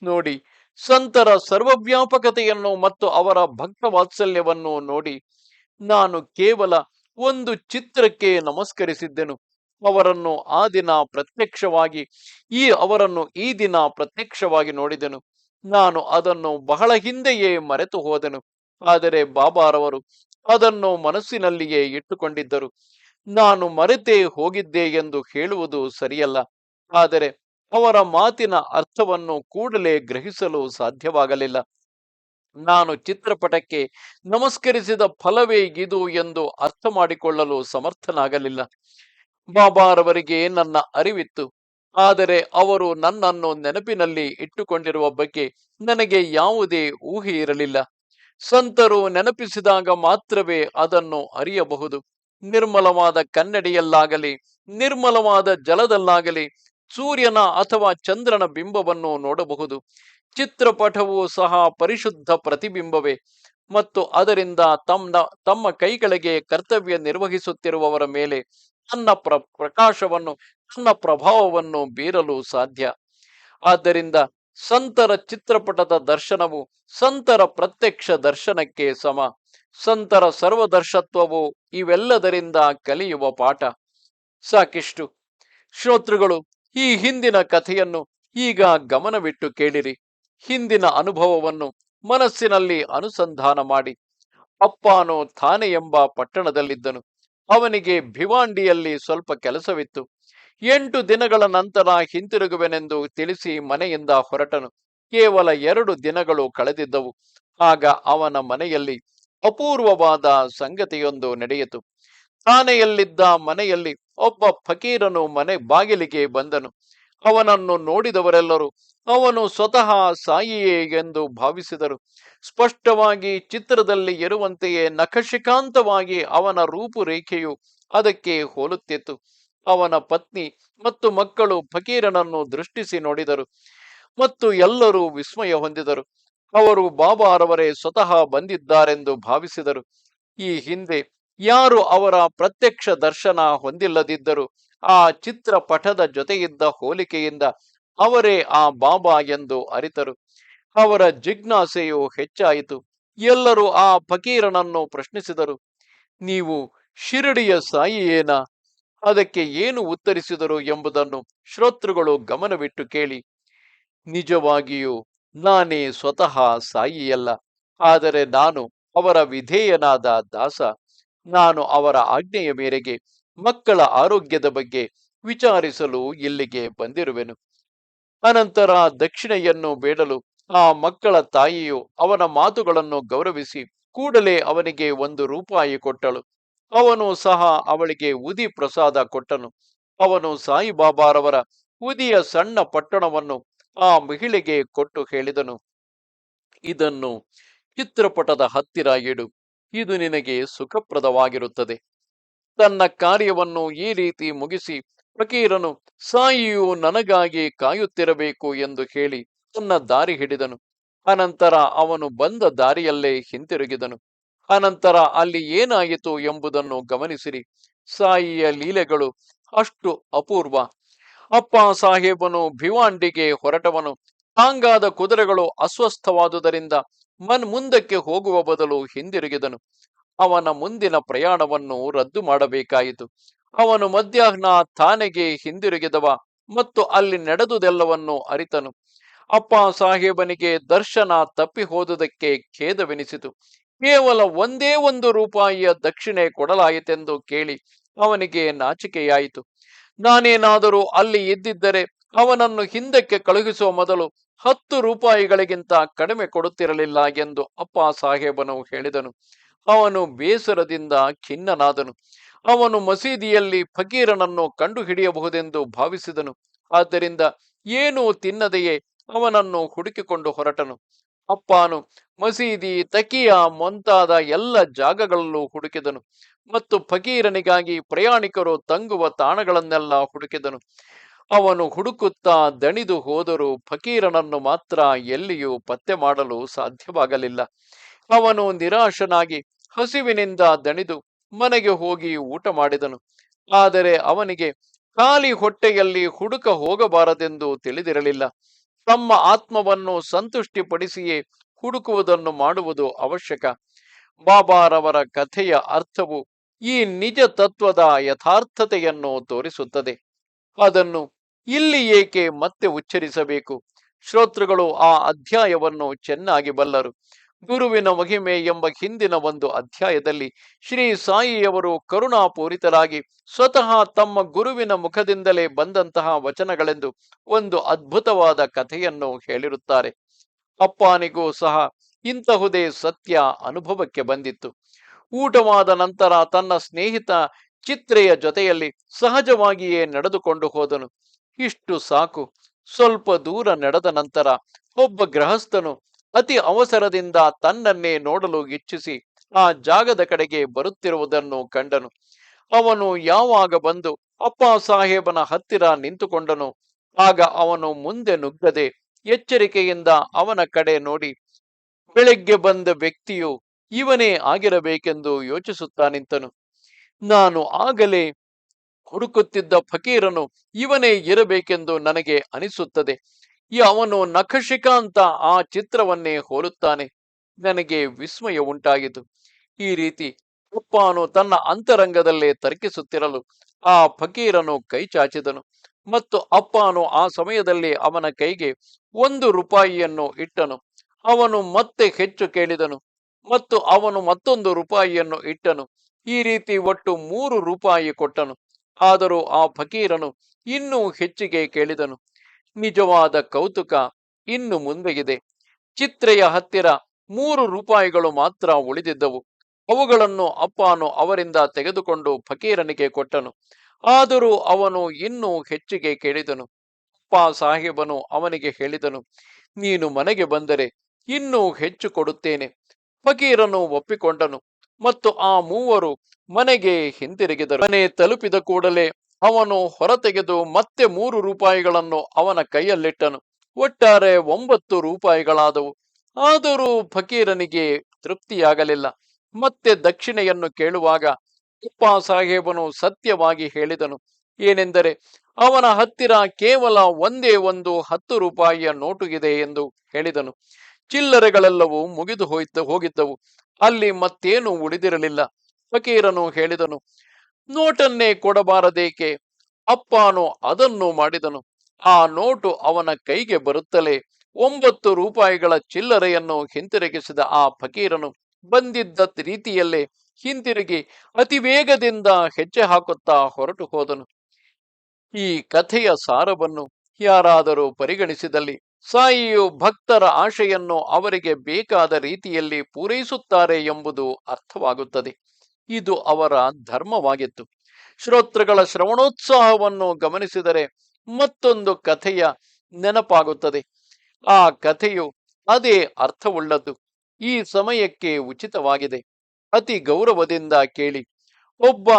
ನೋಡಿ, ಸಂತರ ಸರ್ವವ್ಯಾಪಕತೆಯನ್ನು ಮತ್ತು ಅವರ ಭಕ್ತ ವಾತ್ಸಲ್ಯವನ್ನು ನೋಡಿ ನಾನು ಕೇವಲ ಒಂದು ಚಿತ್ರಕ್ಕೆ ನಮಸ್ಕರಿಸಿದ್ದೆನು. ಅವರನ್ನು ಆ ದಿನ ಪ್ರತ್ಯಕ್ಷವಾಗಿ ಅವರನ್ನು ಈ ದಿನ ಪ್ರತ್ಯಕ್ಷವಾಗಿ ನೋಡಿದೆನು. ನಾನು ಅದನ್ನು ಬಹಳ ಹಿಂದೆಯೇ ಮರೆತು ಹೋದೆನು. ಆದರೆ ಬಾಬಾರವರು ಅದನ್ನು ಮನಸ್ಸಿನಲ್ಲಿಯೇ ಇಟ್ಟುಕೊಂಡಿದ್ದರು. ನಾನು ಮರೆತೇ ಹೋಗಿದ್ದೆ ಎಂದು ಹೇಳುವುದು ಸರಿಯಲ್ಲ. ಆದರೆ ಅವರ ಮಾತಿನ ಅರ್ಥವನ್ನು ಕೂಡಲೇ ಗ್ರಹಿಸಲು ಸಾಧ್ಯವಾಗಲಿಲ್ಲ. ನಾನು ಚಿತ್ರಪಟಕ್ಕೆ ನಮಸ್ಕರಿಸಿದ ಫಲವೇ ಇದು ಎಂದು ಅರ್ಥ ಮಾಡಿಕೊಳ್ಳಲು ಸಮರ್ಥನಾಗಲಿಲ್ಲ. ಬಾಬಾರವರಿಗೆ ನನ್ನ ಅರಿವಿತ್ತು. ಆದರೆ ಅವರು ನನ್ನನ್ನು ನೆನಪಿನಲ್ಲಿ ಇಟ್ಟುಕೊಂಡಿರುವ ಬಗ್ಗೆ ನನಗೆ ಯಾವುದೇ ಊಹೆ ಇರಲಿಲ್ಲ. ಸಂತರು ನೆನಪಿಸಿದಾಗ ಮಾತ್ರವೇ ಅದನ್ನು ಅರಿಯಬಹುದು. ನಿರ್ಮಲವಾದ ಕನ್ನಡಿಯಲ್ಲಾಗಲಿ, ನಿರ್ಮಲವಾದ ಜಲದಲ್ಲಾಗಲಿ ಸೂರ್ಯನ ಅಥವಾ ಚಂದ್ರನ ಬಿಂಬವನ್ನು ನೋಡಬಹುದು. ಚಿತ್ರಪಟವು ಸಹ ಪರಿಶುದ್ಧ ಪ್ರತಿಬಿಂಬವೇ ಮತ್ತು ಅದರಿಂದ ತಮ್ಮ ಕೈಗಳಿಗೆ ಕರ್ತವ್ಯ ನಿರ್ವಹಿಸುತ್ತಿರುವವರ ಮೇಲೆ ತನ್ನ ಪ್ರಕಾಶವನ್ನು, ತನ್ನ ಪ್ರಭಾವವನ್ನು ಬೀರಲು ಸಾಧ್ಯ. ಆದ್ದರಿಂದ ಸಂತರ ಚಿತ್ರಪಟದ ದರ್ಶನವು ಸಂತರ ಪ್ರತ್ಯಕ್ಷ ದರ್ಶನಕ್ಕೆ ಸಮ. ಸಂತರ ಸರ್ವದರ್ಶತ್ವವು ಇವೆಲ್ಲದರಿಂದ ಕಲಿಯುವ ಪಾಠ. ಸಾಕಿಷ್ಟು. ಶ್ರೋತೃಗಳು, ಈ ಹಿಂದಿನ ಕಥೆಯನ್ನು ಈಗ ಗಮನವಿಟ್ಟು ಕೇಳಿರಿ. ಹಿಂದಿನ ಅನುಭವವನ್ನು ಮನಸ್ಸಿನಲ್ಲಿ ಅನುಸಂಧಾನ ಮಾಡಿ. ಅಪ್ಪಾನು ಥಾನೆ ಎಂಬ ಪಟ್ಟಣದಲ್ಲಿದ್ದನು. ಅವನಿಗೆ ಭಿವಾಂಡಿಯಲ್ಲಿ ಸ್ವಲ್ಪ ಕೆಲಸವಿತ್ತು. 8 ದಿನಗಳ ನಂತರ ಹಿಂತಿರುಗುವೆನೆಂದು ತಿಳಿಸಿ ಮನೆಯಿಂದ ಹೊರಟನು. ಕೇವಲ 2 ದಿನಗಳು ಕಳೆದಿದ್ದವು. ಆಗ ಅವನ ಮನೆಯಲ್ಲಿ ಅಪೂರ್ವವಾದ ಸಂಗತಿಯೊಂದು ನಡೆಯಿತು. ಥಾನೆಯಲ್ಲಿದ್ದ ಮನೆಯಲ್ಲಿ ಒಬ್ಬ ಫಕೀರನು ಮನೆ ಬಾಗಿಲಿಗೆ ಬಂದನು. ಅವನನ್ನು ನೋಡಿದವರೆಲ್ಲರೂ ಅವನು ಸ್ವತಃ ಸಾಯಿಯೇ ಎಂದು ಭಾವಿಸಿದರು. ಸ್ಪಷ್ಟವಾಗಿ ಚಿತ್ರದಲ್ಲಿ ಇರುವಂತೆಯೇ ನಖಶಿಕಾಂತವಾಗಿ ಅವನ ರೂಪುರೇಖೆಯು ಅದಕ್ಕೆ ಹೋಲುತ್ತಿತ್ತು. ಅವನ ಪತ್ನಿ ಮತ್ತು ಮಕ್ಕಳು ಫಕೀರನನ್ನು ದೃಷ್ಟಿಸಿ ನೋಡಿದರು ಮತ್ತು ಎಲ್ಲರೂ ವಿಸ್ಮಯ ಹೊಂದಿದರು. ಅವರು ಬಾಬಾರವರೇ ಸ್ವತಃ ಬಂದಿದ್ದಾರೆಂದು ಭಾವಿಸಿದರು. ಈ ಹಿಂದೆ ಯಾರು ಅವರ ಪ್ರತ್ಯಕ್ಷ ದರ್ಶನ ಹೊಂದಿಲ್ಲದಿದ್ದರು, ಆ ಚಿತ್ರಪಟದ ಜೊತೆಯಿದ್ದ ಹೋಲಿಕೆಯಿಂದ ಅವರೇ ಆ ಬಾಬಾ ಎಂದು ಅರಿತರು. ಅವರ ಜಿಜ್ಞಾಸೆಯು ಹೆಚ್ಚಾಯಿತು. ಎಲ್ಲರೂ ಆ ಫಕೀರನನ್ನು ಪ್ರಶ್ನಿಸಿದರು, ನೀವು ಶಿರಡಿಯ ಸಾಯಿಯೇನಾ? ಅದಕ್ಕೆ ಏನು ಉತ್ತರಿಸಿದರು ಎಂಬುದನ್ನು ಶ್ರೋತೃಗಳು ಗಮನವಿಟ್ಟು ಕೇಳಿ. ನಿಜವಾಗಿಯೂ ನಾನೇ ಸ್ವತಃ ಸಾಯಿಯಲ್ಲ, ಆದರೆ ನಾನು ಅವರ ವಿಧೇಯನಾದ ದಾಸ. ನಾನು ಅವರ ಆಜ್ಞೆಯ ಮೇರೆಗೆ ಮಕ್ಕಳ ಆರೋಗ್ಯದ ಬಗ್ಗೆ ವಿಚಾರಿಸಲು ಇಲ್ಲಿಗೆ ಬಂದಿರುವೆನು. ಅನಂತರ ದಕ್ಷಿಣೆಯನ್ನು ಬೇಡಲು ಆ ಮಕ್ಕಳ ತಾಯಿಯು ಅವನ ಮಾತುಗಳನ್ನು ಗೌರವಿಸಿ ಕೂಡಲೇ ಅವನಿಗೆ 1 ರೂಪಾಯಿ ಕೊಟ್ಟಳು. ಅವನು ಸಹ ಅವಳಿಗೆ ಉದಿ ಪ್ರಸಾದ ಕೊಟ್ಟನು. ಅವನು ಸಾಯಿಬಾಬಾರವರ ಉದಿಯ ಸಣ್ಣ ಪಟ್ಟಣವನ್ನು ಆ ಮಹಿಳೆಗೆ ಕೊಟ್ಟು ಹೇಳಿದನು, ಇದನ್ನು ಚಿತ್ರಪಟದ ಹತ್ತಿರ ಇಡು. ಇದು ನಿನಗೆ ಸುಖಪ್ರದವಾಗಿರುತ್ತದೆ. ತನ್ನ ಕಾರ್ಯವನ್ನು ಈ ರೀತಿ ಮುಗಿಸಿ ಫಕೀರನು ಸಾಯಿಯು ನನಗಾಗಿ ಕಾಯುತ್ತಿರಬೇಕು ಎಂದು ಹೇಳಿ ತನ್ನ ದಾರಿ ಹಿಡಿದನು. ಅನಂತರ ಅವನು ಬಂದ ದಾರಿಯಲ್ಲೇ ಹಿಂತಿರುಗಿದನು. ಅನಂತರ ಅಲ್ಲಿ ಏನಾಯಿತು ಎಂಬುದನ್ನು ಗಮನಿಸಿರಿ. ಸಾಯಿಯ ಲೀಲೆಗಳು ಅಷ್ಟು ಅಪೂರ್ವ. ಅಪ್ಪ ಸಾಹೇಬನು ಭಿವಾಂಡಿಗೆ ಹೊರಟವನು. ಹಾಂಗಾದ ಕುದುರೆಗಳು ಅಸ್ವಸ್ಥವಾದುದರಿಂದ ಮುಂದಕ್ಕೆ ಹೋಗುವ ಬದಲು ಹಿಂದಿರುಗಿದನು. ಅವನ ಮುಂದಿನ ಪ್ರಯಾಣವನ್ನು ರದ್ದು ಮಾಡಬೇಕಾಯಿತು. ಅವನು ಮಧ್ಯಾಹ್ನ ಥಾನೆಗೆ ಹಿಂದಿರುಗಿದವ ಮತ್ತು ಅಲ್ಲಿ ನಡೆದುದೆಲ್ಲವನ್ನು ಅರಿತನು. ಅಪ್ಪ ಸಾಹೇಬನಿಗೆ ದರ್ಶನ ತಪ್ಪಿ ಹೋದುದಕ್ಕೆ ಖೇದವೆನಿಸಿತು. ಕೇವಲ 1 ರೂಪಾಯಿಯ ದಕ್ಷಿಣೆ ಕೊಡಲಾಯಿತೆಂದು ಕೇಳಿ ಅವನಿಗೆ ನಾಚಿಕೆಯಾಯಿತು. ನಾನೇನಾದರೂ ಅಲ್ಲಿ ಇದ್ದಿದ್ದರೆ ಅವನನ್ನು ಹಿಂದಕ್ಕೆ ಕಳುಹಿಸುವ ಮೊದಲು 10 ರೂಪಾಯಿಗಳಿಗಿಂತ ಕಡಿಮೆ ಕೊಡುತ್ತಿರಲಿಲ್ಲ ಎಂದು ಅಪ್ಪ ಸಾಹೇಬನು ಹೇಳಿದನು. ಅವನು ಬೇಸರದಿಂದ ಖಿನ್ನನಾದನು. ಅವನು ಮಸೀದಿಯಲ್ಲಿ ಫಕೀರನನ್ನು ಕಂಡುಹಿಡಿಯಬಹುದೆಂದು ಭಾವಿಸಿದನು. ಆದ್ದರಿಂದ ಏನೂ ತಿನ್ನದೆಯೇ ಅವನನ್ನು ಹುಡುಕಿಕೊಂಡು ಹೊರಟನು. ಅಪ್ಪಾನು ಮಸೀದಿ, ತಕಿಯಾ ಮುಂತಾದ ಎಲ್ಲ ಜಾಗಗಳಲ್ಲೂ ಹುಡುಕಿದನು ಮತ್ತು ಫಕೀರನಿಗಾಗಿ ಪ್ರಯಾಣಿಕರು ತಂಗುವ ತಾಣಗಳನ್ನೆಲ್ಲ ಹುಡುಕಿದನು. ಅವನು ಹುಡುಕುತ್ತಾ ದಣಿದು ಹೋದರೂ ಫಕೀರನನ್ನು ಮಾತ್ರ ಎಲ್ಲಿಯೂ ಪತ್ತೆ ಮಾಡಲು ಸಾಧ್ಯವಾಗಲಿಲ್ಲ. ಅವನು ನಿರಾಶನಾಗಿ ಹಸಿವಿನಿಂದ ದಣಿದು ಮನೆಗೆ ಹೋಗಿ ಊಟ ಮಾಡಿದನು. ಆದರೆ ಅವನಿಗೆ ಖಾಲಿ ಹೊಟ್ಟೆಯಲ್ಲಿ ಹುಡುಕ ಹೋಗಬಾರದೆಂದು ತಿಳಿದಿರಲಿಲ್ಲ. ತಮ್ಮ ಆತ್ಮವನ್ನು ಸಂತುಷ್ಟಿಪಡಿಸಿಯೇ ಹುಡುಕುವುದನ್ನು ಮಾಡುವುದು ಅವಶ್ಯಕ. ಬಾಬಾರವರ ಕಥೆಯ ಅರ್ಥವು ಈ ನಿಜ ತತ್ವದ ಯಥಾರ್ಥತೆಯನ್ನು ತೋರಿಸುತ್ತದೆ. ಅದನ್ನು ಇಲ್ಲಿ ಏಕೆ ಮತ್ತೆ ಉಚ್ಚರಿಸಬೇಕು? ಶ್ರೋತೃಗಳು ಆ ಅಧ್ಯಾಯವನ್ನು ಚೆನ್ನಾಗಿ ಬಲ್ಲರು. ಗುರುವಿನ ಮಹಿಮೆ ಎಂಬ ಹಿಂದಿನ ಒಂದು ಅಧ್ಯಾಯದಲ್ಲಿ ಶ್ರೀ ಸಾಯಿಯವರು ಕರುಣಾಪೂರಿತರಾಗಿ ಸ್ವತಃ ತಮ್ಮ ಗುರುವಿನ ಮುಖದಿಂದಲೇ ಬಂದಂತಹ ವಚನಗಳೆಂದು ಒಂದು ಅದ್ಭುತವಾದ ಕಥೆಯನ್ನು ಹೇಳಿರುತ್ತಾರೆ. ಅಪ್ಪನಿಗೂ ಸಹ ಇಂತಹುದೇ ಸತ್ಯ ಅನುಭವಕ್ಕೆ ಬಂದಿತ್ತು. ಊಟವಾದ ನಂತರ ತನ್ನ ಸ್ನೇಹಿತ ಚಿತ್ರೆಯ ಜೊತೆಯಲ್ಲಿ ಸಹಜವಾಗಿಯೇ ನಡೆದುಕೊಂಡು ಹೋದನು. ಇಷ್ಟು ಸಾಕು. ಸ್ವಲ್ಪ ದೂರ ನಡೆದ ನಂತರ ಒಬ್ಬ ಗೃಹಸ್ಥನು ಅತಿ ಅವಸರದಿಂದ ತನ್ನನ್ನೇ ನೋಡಲು ಇಚ್ಛಿಸಿ ಆ ಜಾಗದ ಕಡೆಗೆ ಬರುತ್ತಿರುವುದನ್ನು ಕಂಡನು. ಅವನು ಯಾವಾಗ ಬಂದು ಅಪ್ಪ ಸಾಹೇಬನ ಹತ್ತಿರ ನಿಂತುಕೊಂಡನು, ಆಗ ಅವನು ಮುಂದೆ ನುಗ್ಗದೆ ಎಚ್ಚರಿಕೆಯಿಂದ ಅವನ ಕಡೆ ನೋಡಿ, ಬೆಳಗ್ಗೆ ಬಂದ ವ್ಯಕ್ತಿಯು ಇವನೇ ಆಗಿರಬೇಕೆಂದು ಯೋಚಿಸುತ್ತಾ ನಿಂತನು. ನಾನು ಆಗಲೇ ಹುಡುಕುತ್ತಿದ್ದ ಫಕೀರನು ಇವನೇ ಇರಬೇಕೆಂದು ನನಗೆ ಅನಿಸುತ್ತದೆ. ಅವನು ನಖಶಿಖಾಂತ ಆ ಚಿತ್ರವನ್ನೇ ಹೋಲುತ್ತಾನೆ. ನನಗೆ ವಿಸ್ಮಯ ಉಂಟಾಯಿತು. ಈ ರೀತಿ ಅಪ್ಪನು ತನ್ನ ಅಂತರಂಗದಲ್ಲೇ ತರ್ಕಿಸುತ್ತಿರಲು ಆ ಫಕೀರನು ಕೈ ಚಾಚಿದನು ಮತ್ತು ಅಪ್ಪನು ಆ ಸಮಯದಲ್ಲಿ ಅವನ ಕೈಗೆ 1 ರೂಪಾಯಿಯನ್ನು ಇಟ್ಟನು. ಅವನು ಮತ್ತೆ ಹೆಚ್ಚು ಕೇಳಿದನು ಮತ್ತು ಅವನು ಮತ್ತೊಂದು ರೂಪಾಯಿಯನ್ನು ಇಟ್ಟನು. ಈ ರೀತಿ ಒಟ್ಟು 3 ರೂಪಾಯಿ ಕೊಟ್ಟನು. ಆದರೂ ಆ ಫಕೀರನು ಇನ್ನೂ ಹೆಚ್ಚಿಗೆ ಕೇಳಿದನು. ನಿಜವಾದ ಕೌತುಕ ಇನ್ನು ಮುಂದೆಗಿದೆ. ಚಿತ್ರೆಯ ಹತ್ತಿರ 3 ರೂಪಾಯಿಗಳು ಮಾತ್ರ ಉಳಿದಿದ್ದವು. ಅವುಗಳನ್ನು ಅಪ್ಪನು ಅವರಿಂದ ತೆಗೆದುಕೊಂಡು ಫಕೀರನಿಗೆ ಕೊಟ್ಟನು. ಆದರೂ ಅವನು ಇನ್ನೂ ಹೆಚ್ಚಿಗೆ ಕೇಳಿದನು. ಅಪ್ಪ ಸಾಹೇಬನು ಅವನಿಗೆ ಹೇಳಿದನು, ನೀನು ಮನೆಗೆ ಬಂದರೆ ಇನ್ನೂ ಹೆಚ್ಚು ಕೊಡುತ್ತೇನೆ. ಫಕೀರನು ಒಪ್ಪಿಕೊಂಡನು ಮತ್ತು ಆ ಮೂವರು ಮನೆಗೆ ಹಿಂತಿರುಗಿದರು. ಮನೆ ತಲುಪಿದ ಕೂಡಲೇ ಅವನು ಹೊರತೆಗೆದು ಮತ್ತೆ 3 ರೂಪಾಯಿಗಳನ್ನು ಅವನ ಕೈಯಲ್ಲಿಟ್ಟನು. ಒಟ್ಟಾರೆ 9 ರೂಪಾಯಿಗಳಾದವು. ಆದರೂ ಫಕೀರನಿಗೆ ತೃಪ್ತಿಯಾಗಲಿಲ್ಲ. ಮತ್ತೆ ದಕ್ಷಿಣೆಯನ್ನು ಕೇಳುವಾಗ ಅಪ್ಪ ಸಾಹೇಬನು ಸತ್ಯವಾಗಿ ಹೇಳಿದನು. ಏನೆಂದರೆ ಅವನ ಹತ್ತಿರ ಕೇವಲ ಒಂದೇ ಒಂದು 10 ರೂಪಾಯಿಯ ನೋಟು ಇದೆ ಎಂದು ಹೇಳಿದನು. ಚಿಲ್ಲರೆಗಳೆಲ್ಲವೂ ಮುಗಿದು ಹೋಗಿದ್ದವು. ಅಲ್ಲಿ ಮತ್ತೇನು ಉಳಿದಿರಲಿಲ್ಲ. ಫಕೀರನು ಹೇಳಿದನು, ನೋಟನ್ನೇ ಕೊಡಬಾರದೇಕೆ? ಅಪ್ಪನು ಅದನ್ನು ಮಾಡಿದನು. ಆ ನೋಟು ಅವನ ಕೈಗೆ ಬರುತ್ತಲೇ 9 ರೂಪಾಯಿಗಳ ಚಿಲ್ಲರೆಯನ್ನು ಹಿಂತಿರುಗಿಸಿದ ಆ ಫಕೀರನು ಬಂದಿದ್ದ ರೀತಿಯಲ್ಲೇ ಹಿಂತಿರುಗಿ ಅತಿ ವೇಗದಿಂದ ಹೆಜ್ಜೆ ಹಾಕುತ್ತಾ ಹೊರಟು ಹೋದನು. ಈ ಕಥೆಯ ಸಾರವನ್ನು ಯಾರಾದರೂ ಪರಿಗಣಿಸಿದಲ್ಲಿ ಸಾಯಿಯು ಭಕ್ತರ ಆಶೆಯನ್ನು ಅವರಿಗೆ ಬೇಕಾದ ರೀತಿಯಲ್ಲಿ ಪೂರೈಸುತ್ತಾರೆ ಎಂಬುದು ಅರ್ಥವಾಗುತ್ತದೆ. ಇದು ಅವರ ಧರ್ಮವಾಗಿತ್ತು. ಶ್ರೋತೃಗಳ ಶ್ರವಣೋತ್ಸಾಹವನ್ನು ಗಮನಿಸಿದರೆ ಮತ್ತೊಂದು ಕಥೆಯ ನೆನಪಾಗುತ್ತದೆ. ಆ ಕಥೆಯು ಅದೇ ಅರ್ಥವುಳ್ಳದ್ದು, ಈ ಸಮಯಕ್ಕೆ ಉಚಿತವಾಗಿದೆ. ಅತಿ ಗೌರವದಿಂದ ಕೇಳಿ. ಒಬ್ಬ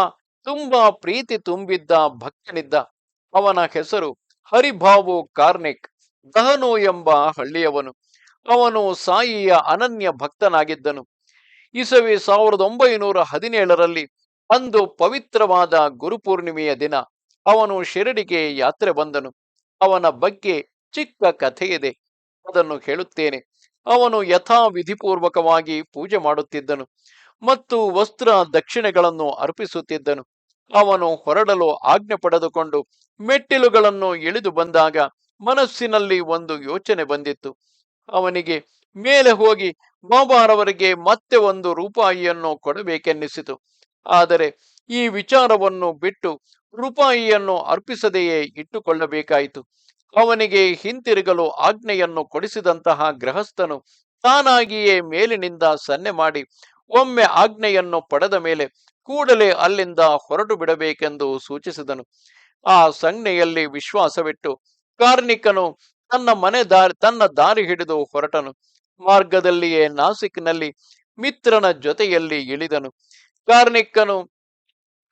ತುಂಬಾ ಪ್ರೀತಿ ತುಂಬಿದ್ದ ಭಕ್ತನಿದ್ದ. ಅವನ ಹೆಸರು ಹರಿಭಾವು ಕಾರ್ನಿಕ್. ದಹನು ಎಂಬ ಹಳ್ಳಿಯವನು. ಅವನು ಸಾಯಿಯ ಅನನ್ಯ ಭಕ್ತನಾಗಿದ್ದನು. ಇಸವಿ 1917ರಲ್ಲಿ ಅಂದು ಪವಿತ್ರವಾದ ಗುರುಪೂರ್ಣಿಮೆಯ ದಿನ ಅವನು ಶಿರಡಿಗೆ ಯಾತ್ರೆ ಬಂದನು. ಅವನ ಬಗ್ಗೆ ಚಿಕ್ಕ ಕಥೆಯಿದೆ, ಅದನ್ನು ಹೇಳುತ್ತೇನೆ. ಅವನು ಯಥಾ ವಿಧಿಪೂರ್ವಕವಾಗಿ ಪೂಜೆ ಮಾಡುತ್ತಿದ್ದನು ಮತ್ತು ವಸ್ತ್ರ ದಕ್ಷಿಣೆಗಳನ್ನು ಅರ್ಪಿಸುತ್ತಿದ್ದನು. ಅವನು ಹೊರಡಲು ಆಜ್ಞೆ ಪಡೆದುಕೊಂಡು ಮೆಟ್ಟಿಲುಗಳನ್ನು ಇಳಿದು ಬಂದಾಗ ಮನಸ್ಸಿನಲ್ಲಿ ಒಂದು ಯೋಚನೆ ಬಂದಿತ್ತು. ಅವನಿಗೆ ಮೇಲೆ ಹೋಗಿ ಬಾಬಾರವರಿಗೆ ಮತ್ತೆ 1 ರೂಪಾಯಿಯನ್ನು ಕೊಡಬೇಕೆನ್ನಿಸಿತು. ಆದರೆ ಈ ವಿಚಾರವನ್ನು ಬಿಟ್ಟು ರೂಪಾಯಿಯನ್ನು ಅರ್ಪಿಸದೆಯೇ ಇಟ್ಟುಕೊಳ್ಳಬೇಕಾಯಿತು. ಅವನಿಗೆ ಹಿಂತಿರುಗಲು ಆಜ್ಞೆಯನ್ನು ಕೊಡಿಸಿದಂತಹ ಗೃಹಸ್ಥನು ತಾನಾಗಿಯೇ ಮೇಲಿನಿಂದ ಸನ್ನೆ ಮಾಡಿ ಒಮ್ಮೆ ಆಜ್ಞೆಯನ್ನು ಪಡೆದ ಮೇಲೆ ಕೂಡಲೇ ಅಲ್ಲಿಂದ ಹೊರಟು ಬಿಡಬೇಕೆಂದು ಸೂಚಿಸಿದನು. ಆ ಸಂಜ್ಞೆಯಲ್ಲಿ ವಿಶ್ವಾಸವಿಟ್ಟು ಕಾರ್ನಿಕನು ತನ್ನ ದಾರಿ ಹಿಡಿದು ಹೊರಟನು. ಮಾರ್ಗದಲ್ಲಿಯೇ ನಾಸಿಕ್ನಲ್ಲಿ ಮಿತ್ರನ ಜೊತೆಯಲ್ಲಿ ಇಳಿದನು. ಕಾರ್ನಿಕನು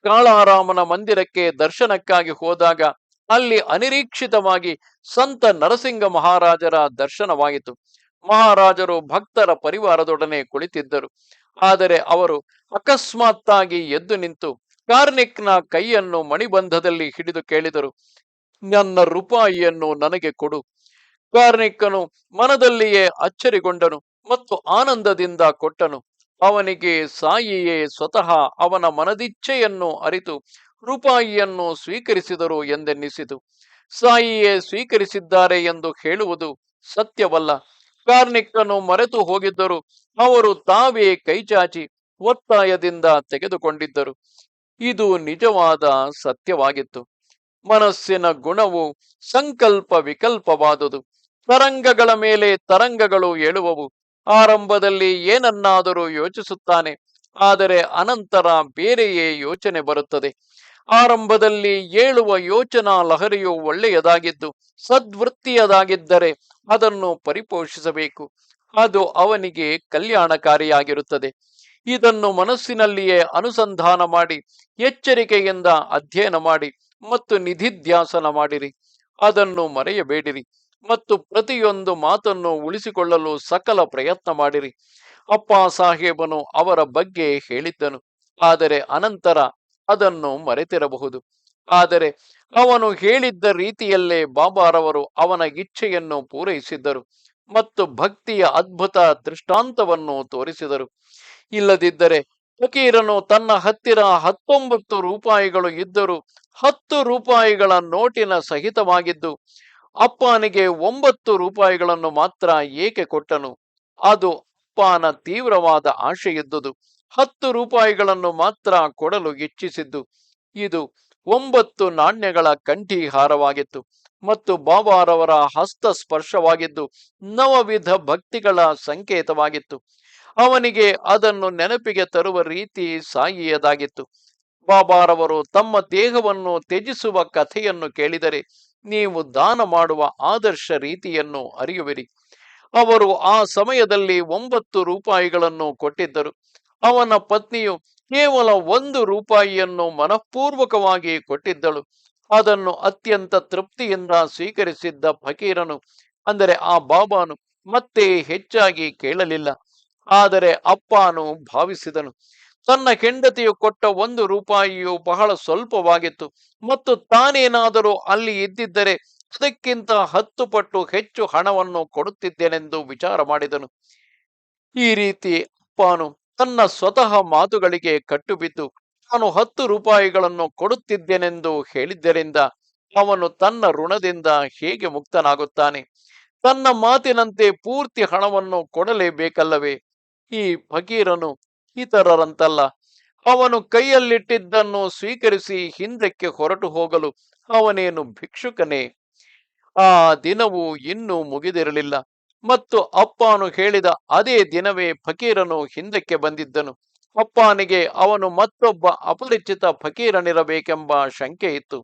ಕಾಳಾರಾಮನ ಮಂದಿರಕ್ಕೆ ದರ್ಶನಕ್ಕಾಗಿ ಹೋದಾಗ ಅಲ್ಲಿ ಅನಿರೀಕ್ಷಿತವಾಗಿ ಸಂತ ನರಸಿಂಗ ಮಹಾರಾಜರ ದರ್ಶನವಾಯಿತು. ಮಹಾರಾಜರು ಭಕ್ತರ ಪರಿವಾರದೊಡನೆ ಕುಳಿತಿದ್ದರು. ಆದರೆ ಅವರು ಅಕಸ್ಮಾತ್ತಾಗಿ ಎದ್ದು ನಿಂತು ಕಾರ್ನಿಕ್ನ ಕೈಯನ್ನು ಮಣಿಬಂಧದಲ್ಲಿ ಹಿಡಿದು ಕೇಳಿದರು, ನನ್ನ ರೂಪಾಯಿಯನ್ನು ನನಗೆ ಕೊಡು. ಕಾರ್ಣಿಕನು ಮನದಲ್ಲಿಯೇ ಅಚ್ಚರಿಗೊಂಡನು ಮತ್ತು ಆನಂದದಿಂದ ಕೊಟ್ಟನು. ಅವನಿಗೆ ಸಾಯಿಯೇ ಸ್ವತಃ ಅವನ ಮನದಿಚ್ಛೆಯನ್ನು ಅರಿತು ರೂಪಾಯಿಯನ್ನು ಸ್ವೀಕರಿಸಿದರು ಎಂದೆನ್ನಿಸಿತು. ಸಾಯಿಯೇ ಸ್ವೀಕರಿಸಿದ್ದಾರೆ ಎಂದು ಹೇಳುವುದು ಸತ್ಯವಲ್ಲ. ಕಾರ್ಣಿಕನು ಮರೆತು ಹೋಗಿದ್ದರು. ಅವರು ತಾವೇ ಕೈಚಾಚಿ ಒತ್ತಾಯದಿಂದ ತೆಗೆದುಕೊಂಡಿದ್ದರು. ಇದು ನಿಜವಾದ ಸತ್ಯವಾಗಿತ್ತು. ಮನಸ್ಸಿನ ಗುಣವು ಸಂಕಲ್ಪ ವಿಕಲ್ಪವಾದುದು. ತರಂಗಗಳ ಮೇಲೆ ತರಂಗಗಳು ಏಳುವವು. ಆರಂಭದಲ್ಲಿ ಏನನ್ನಾದರೂ ಯೋಚಿಸುತ್ತಾನೆ, ಆದರೆ ಅನಂತರ ಬೇರೆಯೇ ಯೋಚನೆ ಬರುತ್ತದೆ. ಆರಂಭದಲ್ಲಿ ಏಳುವ ಯೋಚನಾ ಲಹರಿಯು ಒಳ್ಳೆಯದಾಗಿದ್ದು ಸದ್ವೃತ್ತಿಯದಾಗಿದ್ದರೆ ಅದನ್ನು ಪರಿಪೋಷಿಸಬೇಕು. ಅದು ಅವನಿಗೆ ಕಲ್ಯಾಣಕಾರಿಯಾಗಿರುತ್ತದೆ. ಇದನ್ನು ಮನಸ್ಸಿನಲ್ಲಿಯೇ ಅನುಸಂಧಾನ ಮಾಡಿ ಎಚ್ಚರಿಕೆಯಿಂದ ಅಧ್ಯಯನ ಮಾಡಿ ಮತ್ತು ನಿಧಿಧ್ಯಾಸನ ಮಾಡಿರಿ. ಅದನ್ನು ಮರೆಯಬೇಡಿರಿ ಮತ್ತು ಪ್ರತಿಯೊಂದು ಮಾತನ್ನು ಉಳಿಸಿಕೊಳ್ಳಲು ಸಕಲ ಪ್ರಯತ್ನ ಮಾಡಿರಿ. ಅಪ್ಪ ಸಾಹೇಬನು ಅವರ ಬಗ್ಗೆ ಹೇಳಿದ್ದನು, ಆದರೆ ಅನಂತರ ಅದನ್ನು ಮರೆತಿರಬಹುದು. ಆದರೆ ಅವನು ಹೇಳಿದ್ದ ರೀತಿಯಲ್ಲೇ ಬಾಬಾರವರು ಅವನ ಇಚ್ಛೆಯನ್ನು ಪೂರೈಸಿದ್ದರು ಮತ್ತು ಭಕ್ತಿಯ ಅದ್ಭುತ ದೃಷ್ಟಾಂತವನ್ನು ತೋರಿಸಿದರು. ಇಲ್ಲದಿದ್ದರೆ ಫಕೀರನು ತನ್ನ ಹತ್ತಿರ 19 ರೂಪಾಯಿಗಳು ಇದ್ದರೂ 10 ರೂಪಾಯಿಗಳ ನೋಟಿನ ಸಹಿತವಾಗಿದ್ದು ಅಪ್ಪನಿಗೆ 9 ರೂಪಾಯಿಗಳನ್ನು ಮಾತ್ರ ಏಕೆ ಕೊಟ್ಟನು? ಅದು ಅಪ್ಪನ ತೀವ್ರವಾದ ಆಶೆಯಿದ್ದುದು. 10 ರೂಪಾಯಿಗಳನ್ನು ಮಾತ್ರ ಕೊಡಲು ಇಚ್ಛಿಸಿದ್ದು. ಇದು 9 ನಾಣ್ಯಗಳ ಕಂಠೀಹಾರವಾಗಿತ್ತು ಮತ್ತು ಬಾಬಾರವರ ಹಸ್ತ ಸ್ಪರ್ಶವಾಗಿದ್ದು ನವವಿಧ ಭಕ್ತಿಗಳ ಸಂಕೇತವಾಗಿತ್ತು. ಅವನಿಗೆ ಅದನ್ನು ನೆನಪಿಗೆ ತರುವ ರೀತಿ ಸಾಯಿಯದಾಗಿತ್ತು. ಬಾಬಾರವರು ತಮ್ಮ ದೇಹವನ್ನು ತ್ಯಜಿಸುವ ಕಥೆಯನ್ನು ಕೇಳಿದರೆ ನೀವು ದಾನ ಮಾಡುವ ಆದರ್ಶ ರೀತಿಯನ್ನು ಅರಿಯುವಿರಿ. ಅವರು ಆ ಸಮಯದಲ್ಲಿ 9 ರೂಪಾಯಿಗಳನ್ನು ಕೊಟ್ಟಿದ್ದರು. ಅವನ ಪತ್ನಿಯು ಕೇವಲ 1 ರೂಪಾಯಿಯನ್ನು ಮನಃಪೂರ್ವಕವಾಗಿ ಕೊಟ್ಟಿದ್ದಳು. ಅದನ್ನು ಅತ್ಯಂತ ತೃಪ್ತಿಯಿಂದ ಸ್ವೀಕರಿಸಿದ್ದ ಫಕೀರನು, ಅಂದರೆ ಆ ಬಾಬಾನು, ಮತ್ತೆ ಹೆಚ್ಚಾಗಿ ಕೇಳಲಿಲ್ಲ. ಆದರೆ ಅಪ್ಪನು ಭಾವಿಸಿದನು, ತನ್ನ ಹೆಂಡತಿಯು ಕೊಟ್ಟ 1 ರೂಪಾಯಿಯು ಬಹಳ ಸ್ವಲ್ಪವಾಗಿತ್ತು ಮತ್ತು ತಾನೇನಾದರೂ ಅಲ್ಲಿ ಇದ್ದಿದ್ದರೆ ಅದಕ್ಕಿಂತ 10 ಪಟ್ಟು ಹೆಚ್ಚು ಹಣವನ್ನು ಕೊಡುತ್ತಿದ್ದೇನೆಂದು ವಿಚಾರ ಮಾಡಿದನು. ಈ ರೀತಿ ಅಪ್ಪನು ತನ್ನ ಸ್ವತಃ ಮಾತುಗಳಿಗೆ ಕಟ್ಟುಬಿದ್ದು ತಾನು 10 ರೂಪಾಯಿಗಳನ್ನು ಕೊಡುತ್ತಿದ್ದೇನೆಂದು ಹೇಳಿದ್ದರಿಂದ ಅವನು ತನ್ನ ಋಣದಿಂದ ಹೇಗೆ ಮುಕ್ತನಾಗುತ್ತಾನೆ? ತನ್ನ ಮಾತಿನಂತೆ ಪೂರ್ತಿ ಹಣವನ್ನು ಕೊಡಲೇಬೇಕಲ್ಲವೇ? ಈ ಫಕೀರನು ಇತರರಂತಲ್ಲ. ಅವನು ಕೈಯಲ್ಲಿಟ್ಟಿದ್ದನ್ನು ಸ್ವೀಕರಿಸಿ ಹಿಂದಕ್ಕೆ ಹೊರಟು ಹೋಗಲು ಅವನೇನು ಭಿಕ್ಷುಕನೇ? ಆ ದಿನವೂ ಇನ್ನೂ ಮುಗಿದಿರಲಿಲ್ಲ ಮತ್ತು ಅಪ್ಪನು ಹೇಳಿದ ಅದೇ ದಿನವೇ ಫಕೀರನು ಹಿಂದಕ್ಕೆ ಬಂದಿದ್ದನು. ಅಪ್ಪನಿಗೆ ಅವನು ಮತ್ತೊಬ್ಬ ಅಪರಿಚಿತ ಫಕೀರನಿರಬೇಕೆಂಬ ಶಂಕೆ ಇತ್ತು.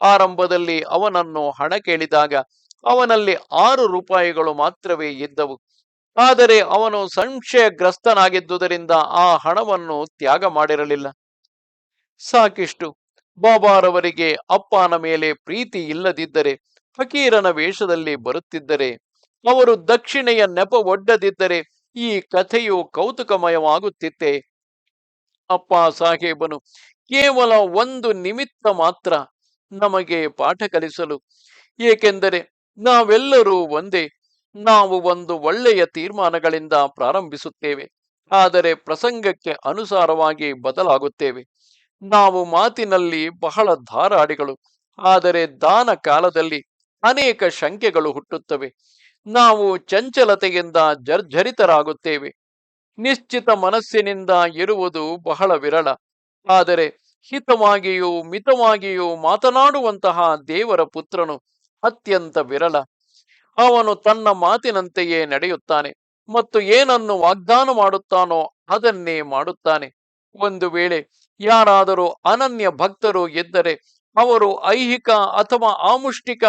ಆರಂಭದಲ್ಲಿ ಅವನನ್ನು ಹಣ ಕೇಳಿದಾಗ ಅವನಲ್ಲಿ 6 ರೂಪಾಯಿಗಳು ಮಾತ್ರವೇ ಇದ್ದವು. ಆದರೆ ಅವನು ಸಂಶಯಗ್ರಸ್ತನಾಗಿದ್ದುದರಿಂದ ಆ ಹಣವನ್ನು ತ್ಯಾಗ ಮಾಡಿರಲಿಲ್ಲ. ಸಾಕಿಷ್ಟು. ಬಾಬಾರವರಿಗೆ ಅಪ್ಪನ ಮೇಲೆ ಪ್ರೀತಿ ಇಲ್ಲದಿದ್ದರೆ, ಫಕೀರನ ವೇಷದಲ್ಲಿ ಬರುತ್ತಿದ್ದರೆ, ಅವರು ದಕ್ಷಿಣೆಯ ನೆಪ ಒಡ್ಡದಿದ್ದರೆ ಈ ಕಥೆಯು ಕೌತುಕಮಯವಾಗುತ್ತಿತ್ತೆ. ಅಪ್ಪ ಸಾಹೇಬನು ಕೇವಲ ಒಂದು ನಿಮಿತ್ತ ಮಾತ್ರ ನಮಗೆ ಪಾಠ ಕಲಿಸಲು. ಏಕೆಂದರೆ ನಾವೆಲ್ಲರೂ ಒಂದೇ. ನಾವು ಒಂದು ಒಳ್ಳೆಯ ತೀರ್ಮಾನಗಳಿಂದ ಪ್ರಾರಂಭಿಸುತ್ತೇವೆ, ಆದರೆ ಪ್ರಸಂಗಕ್ಕೆ ಅನುಸಾರವಾಗಿ ಬದಲಾಗುತ್ತೇವೆ. ನಾವು ಮಾತಿನಲ್ಲಿ ಬಹಳ ಧಾರಾಡಿಗಳು, ಆದರೆ ದಾನ ಕಾಲದಲ್ಲಿ ಅನೇಕ ಶಂಕೆಗಳು ಹುಟ್ಟುತ್ತವೆ. ನಾವು ಚಂಚಲತೆಯಿಂದ ಜರ್ಜರಿತರಾಗುತ್ತೇವೆ. ನಿಶ್ಚಿತ ಮನಸ್ಸಿನಿಂದ ಇರುವುದು ಬಹಳ ವಿರಳ. ಆದರೆ ಹಿತವಾಗಿಯೂ ಮಿತವಾಗಿಯೂ ಮಾತನಾಡುವಂತಹ ದೇವರ ಪುತ್ರನು ಅತ್ಯಂತ ವಿರಳ. ಅವನು ತನ್ನ ಮಾತಿನಂತೆಯೇ ನಡೆಯುತ್ತಾನೆ ಮತ್ತು ಏನನ್ನು ವಾಗ್ದಾನ ಮಾಡುತ್ತಾನೋ ಅದನ್ನೇ ಮಾಡುತ್ತಾನೆ. ಒಂದು ವೇಳೆ ಯಾರಾದರೂ ಅನನ್ಯ ಭಕ್ತರು ಇದ್ದರೆ ಅವರು ಐಹಿಕ ಅಥವಾ ಆಮುಷ್ಟಿಕ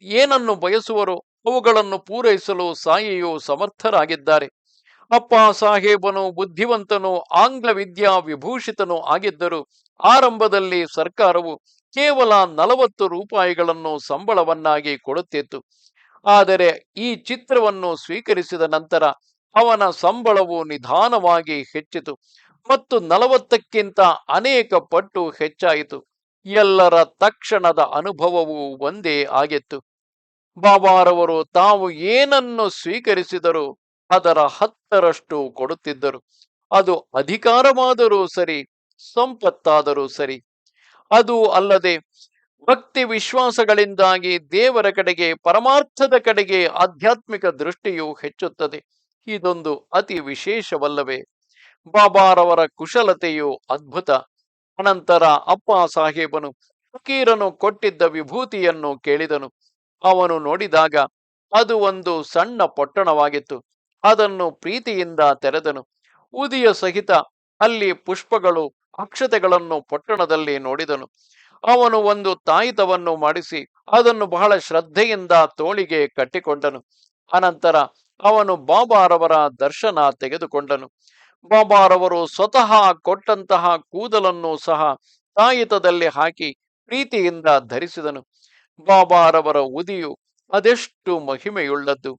ಏನನ್ನು ಬಯಸುವರೋ ಅವುಗಳನ್ನು ಪೂರೈಸಲು ಸಾಯಿಯು ಸಮರ್ಥರಾಗಿದ್ದಾರೆ. ಅಪ್ಪ ಸಾಹೇಬನು ಬುದ್ಧಿವಂತನು, ಆಂಗ್ಲ ವಿದ್ಯಾ ವಿಭೂಷಿತನೂ ಆಗಿದ್ದರು. ಆರಂಭದಲ್ಲಿ ಸರ್ಕಾರವು ಕೇವಲ 40 ರೂಪಾಯಿಗಳನ್ನು ಸಂಬಳವನ್ನಾಗಿ ಕೊಡುತ್ತಿತ್ತು. ಆದರೆ ಈ ಚಿತ್ರವನ್ನು ಸ್ವೀಕರಿಸಿದ ನಂತರ ಅವನ ಸಂಬಳವು ನಿಧಾನವಾಗಿ ಹೆಚ್ಚಿತು ಮತ್ತು 40ಕ್ಕಿಂತ ಅನೇಕ ಪಟ್ಟು ಹೆಚ್ಚಾಯಿತು. ಎಲ್ಲರ ತಕ್ಷಣದ ಅನುಭವವು ಒಂದೇ ಆಗಿತ್ತು. ಬಾಬಾರವರು ತಾವು ಏನನ್ನು ಸ್ವೀಕರಿಸಿದರೂ ಅದರ 10ರಷ್ಟು ಕೊಡುತ್ತಿದ್ದರು. ಅದು ಅಧಿಕಾರವಾದರೂ ಸರಿ, ಸಂಪತ್ತಾದರೂ ಸರಿ. ಅದು ಅಲ್ಲದೆ ಭಕ್ತಿ ವಿಶ್ವಾಸಗಳಿಂದಾಗಿ ದೇವರ ಕಡೆಗೆ, ಪರಮಾರ್ಥದ ಕಡೆಗೆ ಆಧ್ಯಾತ್ಮಿಕ ದೃಷ್ಟಿಯು ಹೆಚ್ಚುತ್ತದೆ. ಇದೊಂದು ಅತಿ ವಿಶೇಷವಲ್ಲವೇ? ಬಾಬಾರವರ ಕುಶಲತೆಯು ಅದ್ಭುತ. ಅನಂತರ ಅಪ್ಪ ಸಾಹೇಬನು ಫಕೀರನು ಕೊಟ್ಟಿದ್ದ ವಿಭೂತಿಯನ್ನು ಕೇಳಿದನು. ಅವನು ನೋಡಿದಾಗ ಅದು ಒಂದು ಸಣ್ಣ ಪೊಟ್ಟಣವಾಗಿತ್ತು. ಅದನ್ನು ಪ್ರೀತಿಯಿಂದ ತೆರೆದನು. ಉದಿಯ ಸಹಿತ ಅಲ್ಲಿ ಪುಷ್ಪಗಳು, ಅಕ್ಷತೆಗಳನ್ನು ಪೊಟ್ಟಣದಲ್ಲಿ ನೋಡಿದನು. ಅವನು ಒಂದು ತಾಯಿತವನ್ನು ಮಾಡಿಸಿ ಅದನ್ನು ಬಹಳ ಶ್ರದ್ಧೆಯಿಂದ ತೋಳಿಗೆ ಕಟ್ಟಿಕೊಂಡನು. ಅನಂತರ ಅವನು ಬಾಬಾರವರ ದರ್ಶನ ತೆಗೆದುಕೊಂಡನು. ಬಾಬಾರವರು ಸ್ವತಃ ಕೊಟ್ಟಂತಹ ಕೂದಲನ್ನು ಸಹ ತಾಯಿತದಲ್ಲಿ ಹಾಕಿ ಪ್ರೀತಿಯಿಂದ ಧರಿಸಿದನು. ಬಾಬಾರವರ ಉದಿಯು ಅದೆಷ್ಟು ಮಹಿಮೆಯುಳ್ಳದ್ದು!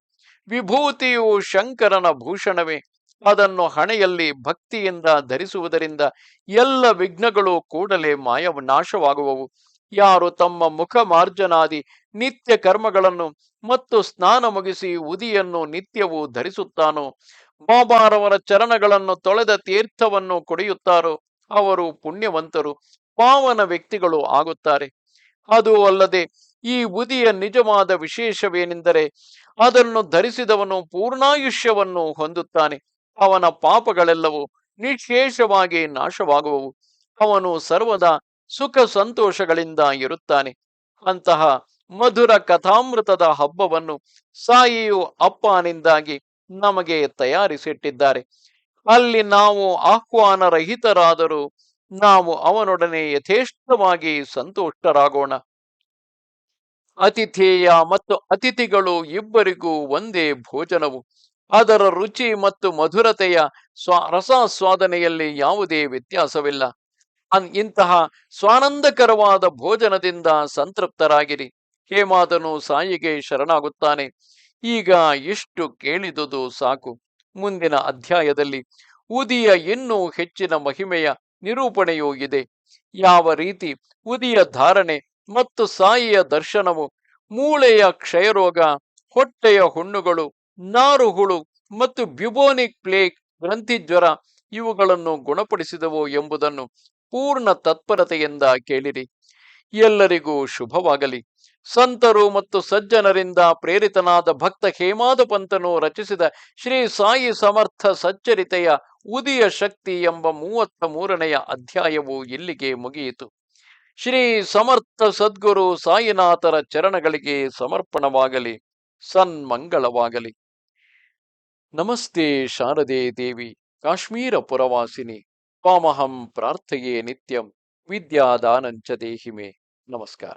ವಿಭೂತಿಯು ಶಂಕರನ ಭೂಷಣವೇ. ಅದನ್ನು ಹಣೆಯಲ್ಲಿ ಭಕ್ತಿಯಿಂದ ಧರಿಸುವುದರಿಂದ ಎಲ್ಲ ವಿಘ್ನಗಳು ಕೂಡಲೇ ನಾಶವಾಗುವವು. ಯಾರು ತಮ್ಮ ಮುಖ ಮಾರ್ಜನಾದಿ ನಿತ್ಯ ಕರ್ಮಗಳನ್ನು ಮತ್ತು ಸ್ನಾನ ಮುಗಿಸಿ ಉದಿಯನ್ನು ನಿತ್ಯವೂ ಧರಿಸುತ್ತಾನೋ, ಬಾಬಾರವರ ಚರಣಗಳನ್ನು ತೊಳೆದ ತೀರ್ಥವನ್ನು ಕುಡಿಯುತ್ತಾರೋ, ಅವರು ಪುಣ್ಯವಂತರು, ಪಾವನ ವ್ಯಕ್ತಿಗಳು ಆಗುತ್ತಾರೆ. ಅದು ಅಲ್ಲದೆ ಈ ಉದಿಯ ನಿಜವಾದ ವಿಶೇಷವೇನೆಂದರೆ, ಅದನ್ನು ಧರಿಸಿದವನು ಪೂರ್ಣಾಯುಷ್ಯವನ್ನು ಹೊಂದುತ್ತಾನೆ. ಅವನ ಪಾಪಗಳೆಲ್ಲವೂ ನಿಶೇಷವಾಗಿ ನಾಶವಾಗುವವು. ಅವನು ಸರ್ವದಾ ಸುಖ ಸಂತೋಷಗಳಿಂದ ಇರುತ್ತಾನೆ. ಅಂತಹ ಮಧುರ ಕಥಾಮೃತದ ಹಬ್ಬವನ್ನು ಸಾಯಿಯು ಅಪ್ಪನಿಂದಾಗಿ ನಮಗೆ ತಯಾರಿಸಿಟ್ಟಿದ್ದಾರೆ. ಅಲ್ಲಿ ನಾವು ಆಹ್ವಾನರಹಿತರಾದರೂ ನಾವು ಅವನೊಡನೆ ಯಥೇಷ್ಟವಾಗಿ ಸಂತುಷ್ಟರಾಗೋಣ. ಅತಿಥೇಯ ಮತ್ತು ಅತಿಥಿಗಳು ಇಬ್ಬರಿಗೂ ಒಂದೇ ಭೋಜನವು. ಅದರ ರುಚಿ ಮತ್ತು ಮಧುರತೆಯ ರಸಾಸ್ವಾದನೆಯಲ್ಲಿ ಯಾವುದೇ ವ್ಯತ್ಯಾಸವಿಲ್ಲ. ಇಂತಹ ಸ್ವಾನಂದಕರವಾದ ಭೋಜನದಿಂದ ಸಂತೃಪ್ತರಾಗಿರಿ. ಹೇಮಾದನು ಸಾಯಿಗೆ ಶರಣಾಗುತ್ತಾನೆ. ಈಗ ಇಷ್ಟು ಕೇಳಿದುದು ಸಾಕು. ಮುಂದಿನ ಅಧ್ಯಾಯದಲ್ಲಿ ಉದಿಯ ಇನ್ನೂ ಹೆಚ್ಚಿನ ಮಹಿಮೆಯ ನಿರೂಪಣೆಯೂ ಇದೆ. ಯಾವ ರೀತಿ ಉದಿಯ ಧಾರಣೆ ಮತ್ತು ಸಾಯಿಯ ದರ್ಶನವು ಮೂಳೆಯ ಕ್ಷಯರೋಗ, ಹೊಟ್ಟೆಯ ಹುಣ್ಣುಗಳು, ನಾರುಹುಳು ಮತ್ತು ಬ್ಯುಬೋನಿಕ್ ಪ್ಲೇಗ್, ಗ್ರಂಥಿಜ್ವರ ಇವುಗಳನ್ನು ಗುಣಪಡಿಸಿದವು ಎಂಬುದನ್ನು ಪೂರ್ಣ ತತ್ಪರತೆಯಿಂದ ಕೇಳಿರಿ. ಎಲ್ಲರಿಗೂ ಶುಭವಾಗಲಿ. ಸಂತರು ಮತ್ತು ಸಜ್ಜನರಿಂದ ಪ್ರೇರಿತನಾದ ಭಕ್ತ ಹೇಮಾದ ಪಂತನು ರಚಿಸಿದ ಶ್ರೀ ಸಾಯಿ ಸಮರ್ಥ ಸಚ್ಚರಿತೆಯ ಉದಿಯ ಶಕ್ತಿ ಎಂಬ 33ನೆಯ ಅಧ್ಯಾಯವು ಇಲ್ಲಿಗೆ ಮುಗಿಯಿತು. ಶ್ರೀ ಸಮರ್ಥ ಸದ್ಗುರು ಸಾಯಿನಾಥರ ಚರಣಗಳಿಗೆ ಸಮರ್ಪಣವಾಗಲಿ. ಸನ್ಮಂಗಳವಾಗಲಿ. ನಮಸ್ತೆ ಶಾರದೆ ದೇವಿ, ಕಾಶ್ಮೀರ ಪುರವಾಸಿನಿ. ತ್ವಾಮಹಂ ಪ್ರಾರ್ಥಯೇ ನಿತ್ಯಂ, ವಿದ್ಯಾದಾನಂಚ ದೇಹಿಮೆ. ನಮಸ್ಕಾರ.